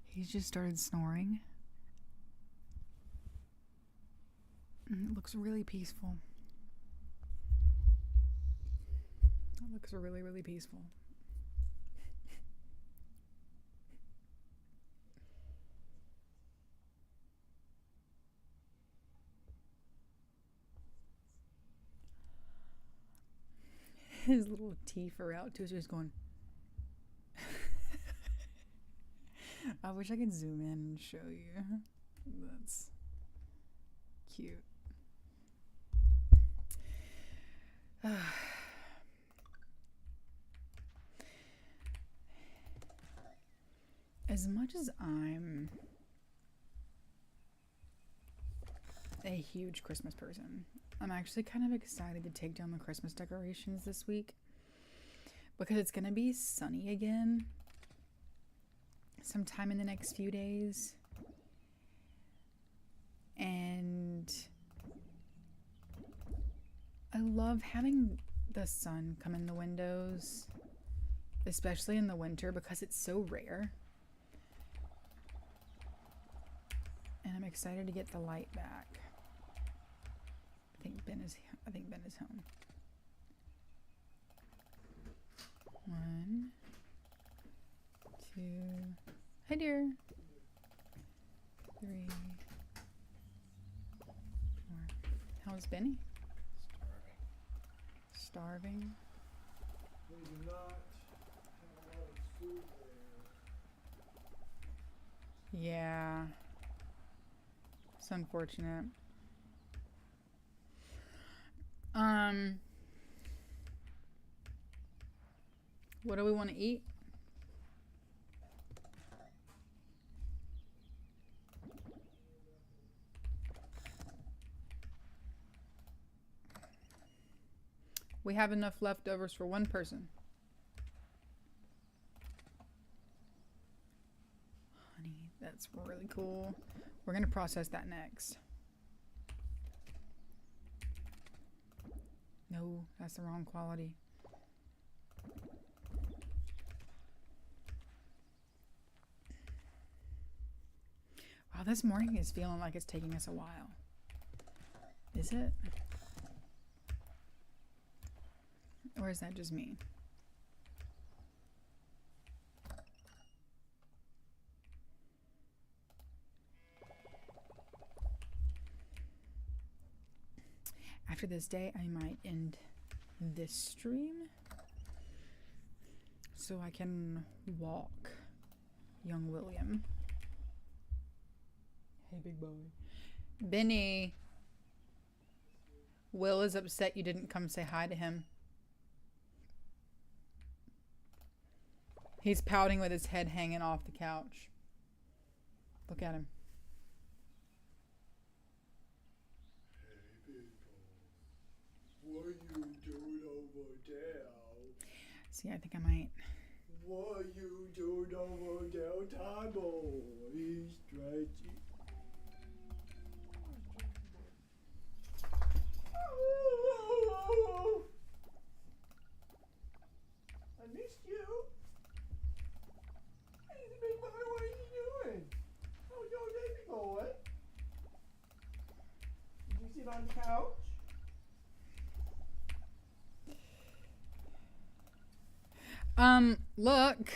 [SPEAKER 1] He's just started snoring. It looks really peaceful. It looks really, really peaceful. His little teeth are out too, so he's going. I wish I could zoom in and show you. That's cute. As much as I'm a a huge Christmas person. I'm actually kind of excited to take down the Christmas decorations this week because it's going to be sunny again sometime in the next few days. And I love having the sun come in the windows, especially in the winter because it's so rare. And I'm excited to get the light back. I think Ben is home. 1, 2. Hi, dear. 3, 4. How's Benny? Starving.
[SPEAKER 2] They do not have a lot of food there.
[SPEAKER 1] Yeah. It's unfortunate. What do we want to eat? We have enough leftovers for one person. Honey, that's really cool. We're going to process that next. No, that's the wrong quality. Wow, this morning is feeling like it's taking us a while. Is it? Or is that just me? After this day, I might end this stream so I can walk young William. Hey, big boy. Benny. Will is upset you didn't come say hi to him. He's pouting with his head hanging off the couch. Look at him.
[SPEAKER 2] Hey, people. What are you doing over there?
[SPEAKER 1] See, I think I might.
[SPEAKER 2] What are you doing over there, Tybo? He's stretching. I missed you. Hey, big boy, what are you doing? Oh, your baby boy. Did you sit on the couch?
[SPEAKER 1] Look.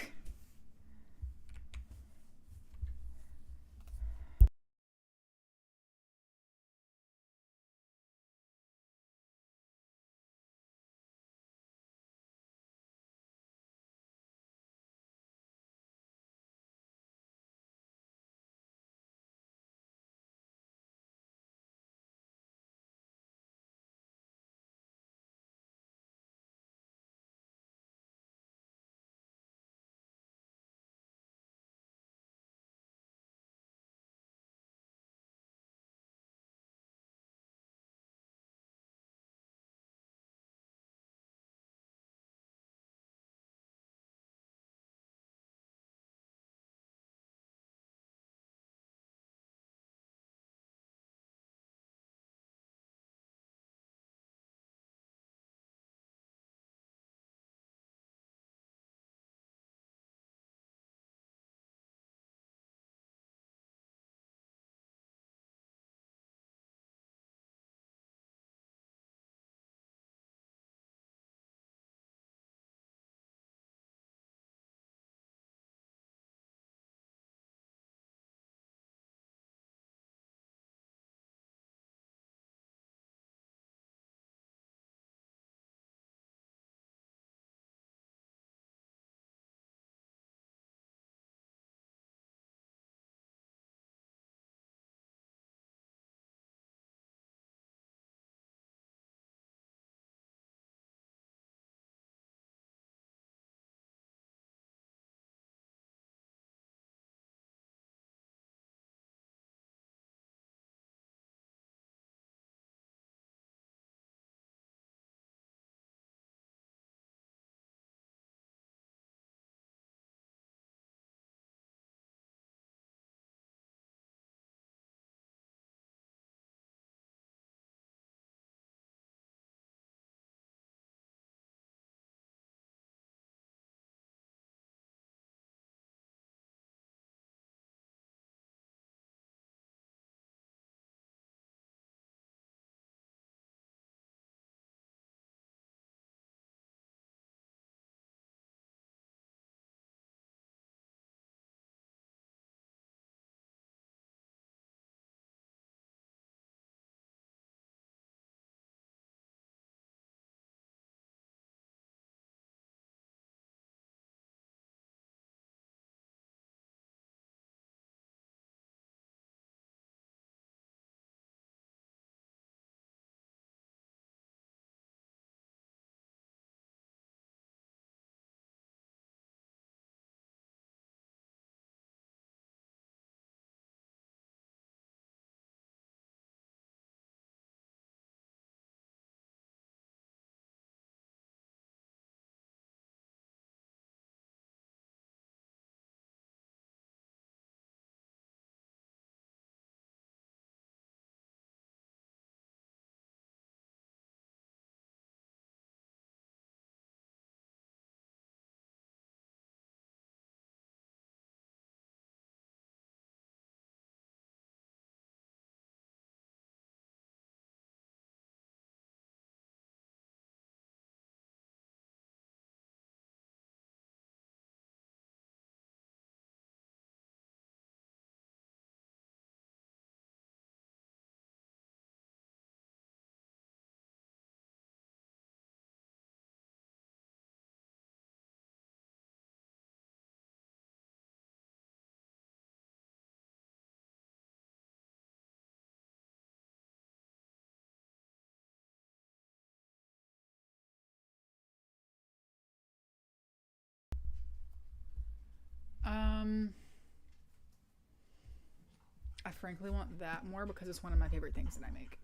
[SPEAKER 1] I frankly want that more because it's one of my favorite things that I make.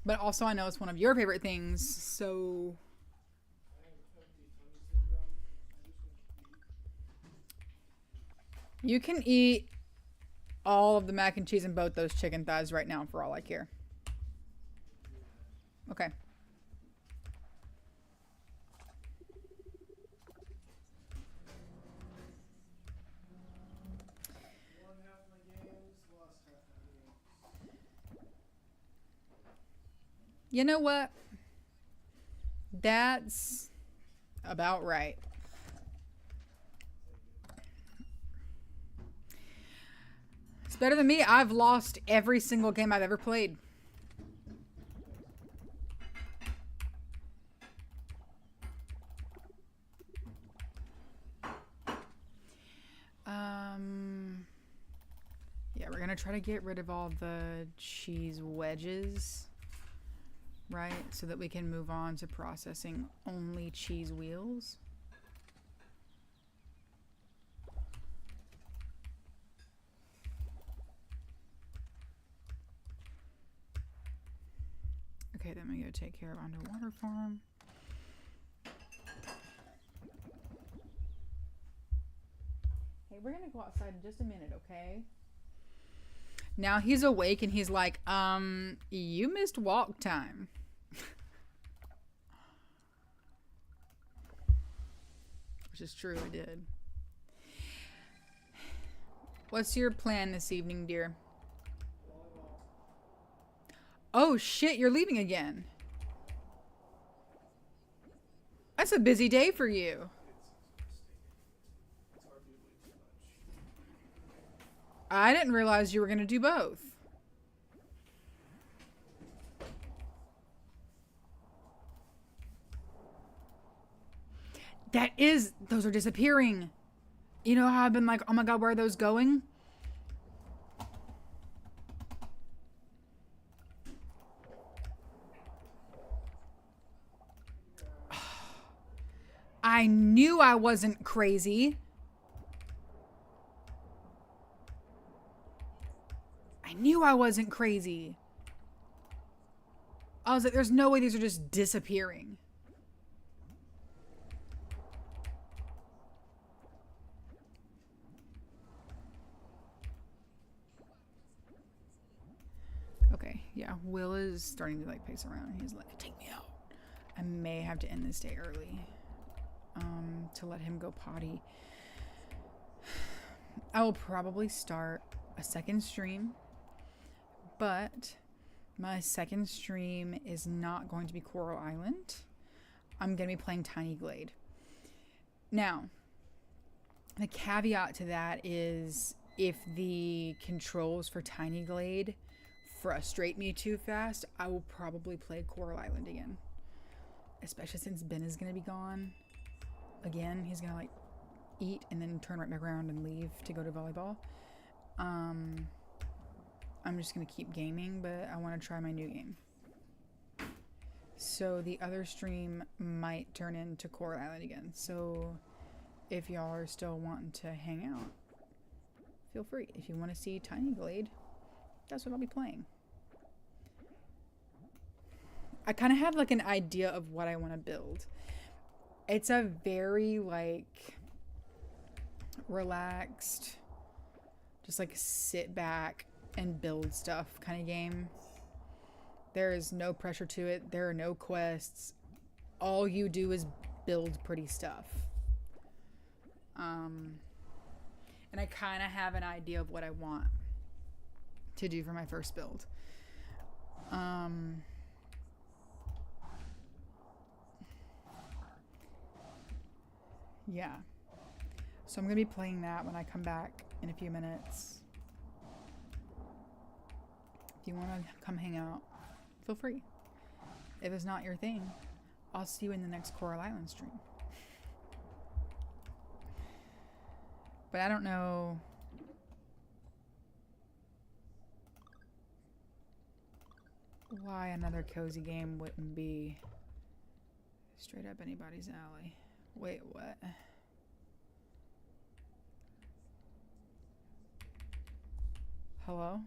[SPEAKER 1] But also I know it's one of your favorite things, so... You can eat all of the mac and cheese and both those chicken thighs right now for all I care. Okay. You know what? That's about right. It's better than me. I've lost every single game I've ever played. Yeah, we're gonna try to get rid of all the cheese wedges, right? So that we can move on to processing only cheese wheels. Okay, then we go take care of underwater farm. Hey, we're gonna go outside in just a minute, okay? Now he's awake and he's like, you missed walk time. Which is true, I did. What's your plan this evening, dear? Oh shit, you're leaving again. That's a busy day for you. I didn't realize you were going to do both. Those are disappearing. You know how I've been like, oh my god, where are those going? I knew I wasn't crazy. I knew I wasn't crazy. I was like, there's no way these are just disappearing. Okay, yeah, Will is starting to like pace around. He's like, take me out. I may have to end this day early to let him go potty. I will probably start a second stream, but my second stream is not going to be Coral Island. I'm going to be playing Tiny Glade. Now, the caveat to that is if the controls for Tiny Glade frustrate me too fast, I will probably play Coral Island again. Especially since Ben is going to be gone. Again, he's going to like eat and then turn right back around and leave to go to volleyball. I'm just going to keep gaming, but I want to try my new game. So the other stream might turn into Coral Island again. So if y'all are still wanting to hang out, feel free. If you want to see Tiny Glade, that's what I'll be playing. I kind of have like an idea of what I want to build. It's a very like relaxed, just like sit back and build stuff kind of game. There is no pressure to it. There are no quests. All you do is build pretty stuff. And I kind of have an idea of what I want to do for my first build. Yeah. So I'm going to be playing that when I come back in a few minutes. If you want to come hang out, feel free. If it's not your thing, I'll see you in the next Coral Island stream. But I don't know why another cozy game wouldn't be straight up anybody's alley. Wait, what? Hello?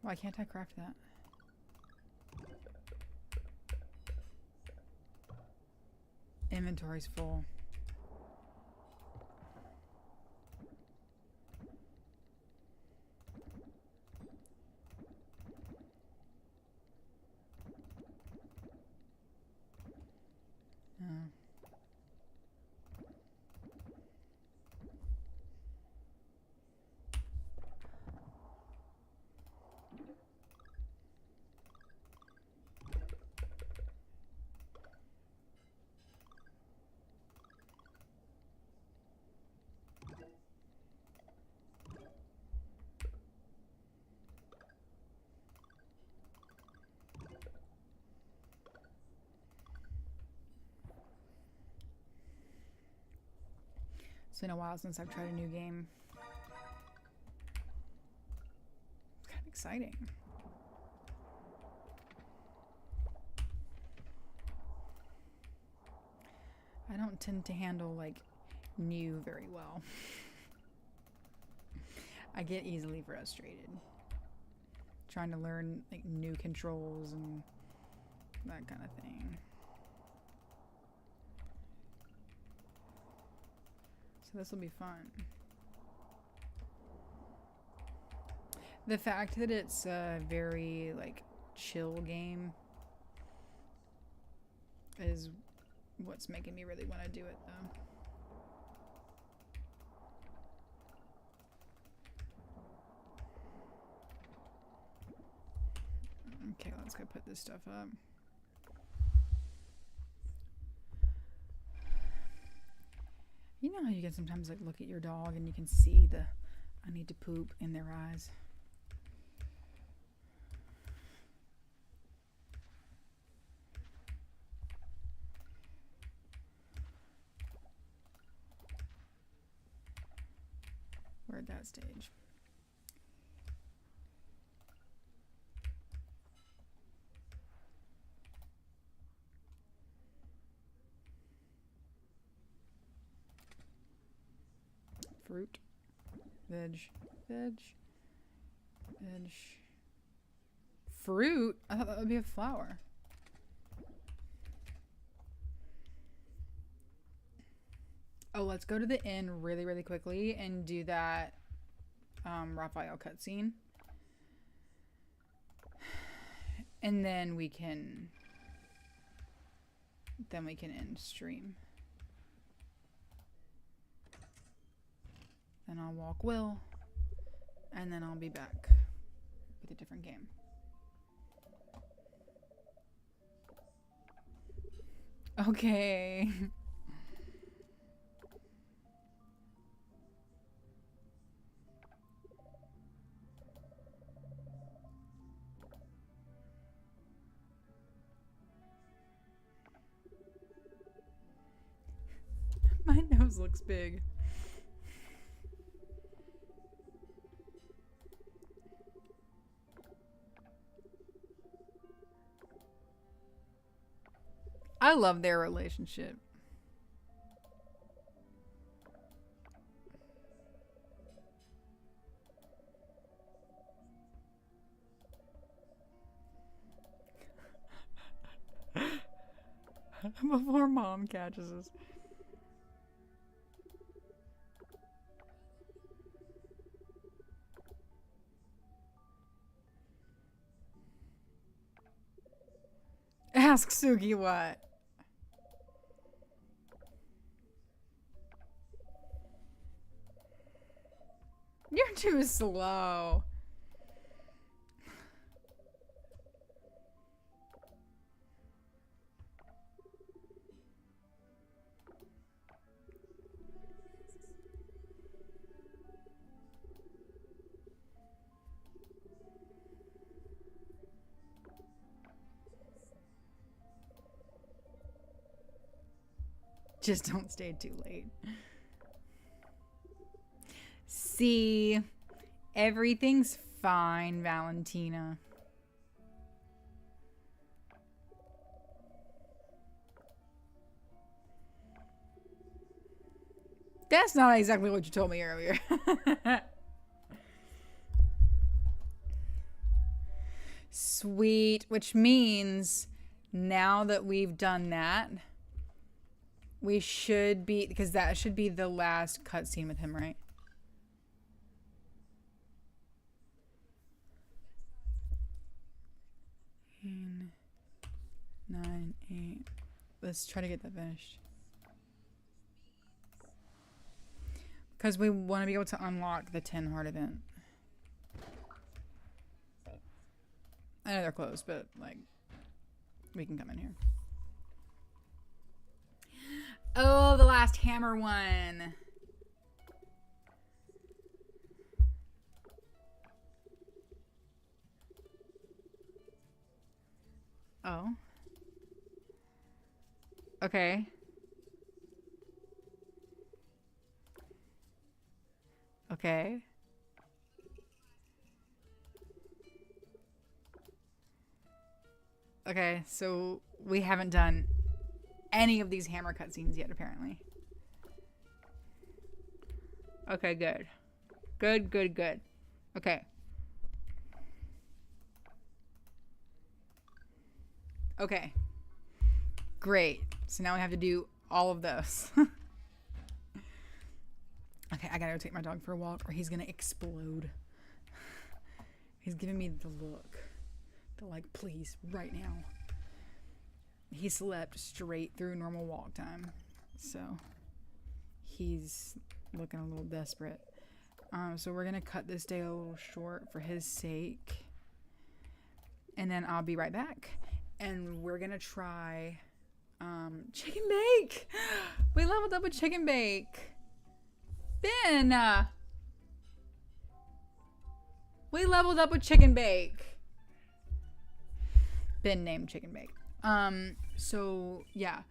[SPEAKER 1] Why can't I craft that? Inventory's full. It's been a while since I've tried a new game. It's kind of exciting. I don't tend to handle like new very well. I get easily frustrated trying to learn like new controls and that kind of thing. So this will be fun. The fact that it's a very like chill game is what's making me really want to do it though. Okay, let's go put this stuff up. You know how you can sometimes like look at your dog and you can see the I need to poop in their eyes. We're at that stage. Fruit, veg, fruit? I thought that would be a flower. Oh, let's go to the inn really, really quickly and do that Raphael cutscene. And then we can end stream. Then I'll walk Will, and then I'll be back with a different game. Okay. My nose looks big. I love their relationship. Before mom catches us. Ask Sugi what? You're too slow. Just don't stay too late. See, everything's fine, Valentina. That's not exactly what you told me earlier. Sweet. Which means now that we've done that, we should be, because that should be the last cutscene with him, right? Nine, 8. Let's try to get that finished. Because we want to be able to unlock the 10 heart event. I know they're closed, but like, we can come in here. Oh, the last hammer one. Oh. Okay. Okay. Okay, so we haven't done any of these hammer cutscenes yet, apparently. Okay, good. Good, good, good. Okay. Okay. Great. So now we have to do all of those. Okay, I gotta go take my dog for a walk or he's gonna explode. He's giving me the look. The like, please, right now. He slept straight through normal walk time. So he's looking a little desperate. So we're gonna cut this day a little short for his sake. And then I'll be right back. And we're gonna try chicken bake. We leveled up with chicken bake. Ben, we leveled up with chicken bake. Ben named chicken bake. So yeah,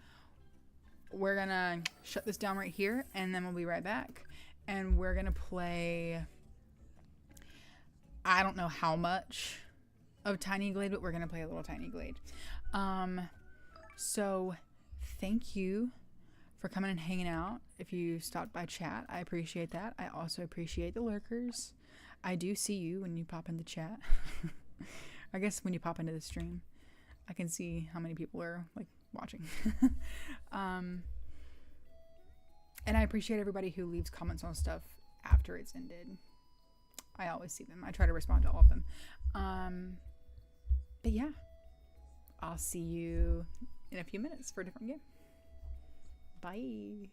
[SPEAKER 1] we're gonna shut this down right here, and then we'll be right back, and we're gonna play. I don't know how much of Tiny Glade, but we're gonna play a little Tiny Glade. So thank you for coming and hanging out. If you stopped by chat, I appreciate that. I also appreciate the lurkers. I do see you when you pop into chat. I guess when you pop into the stream, I can see how many people are like watching. And I appreciate everybody who leaves comments on stuff after it's ended. I always see them. I try to respond to all of them. But yeah, I'll see you in a few minutes for a different game. Bye.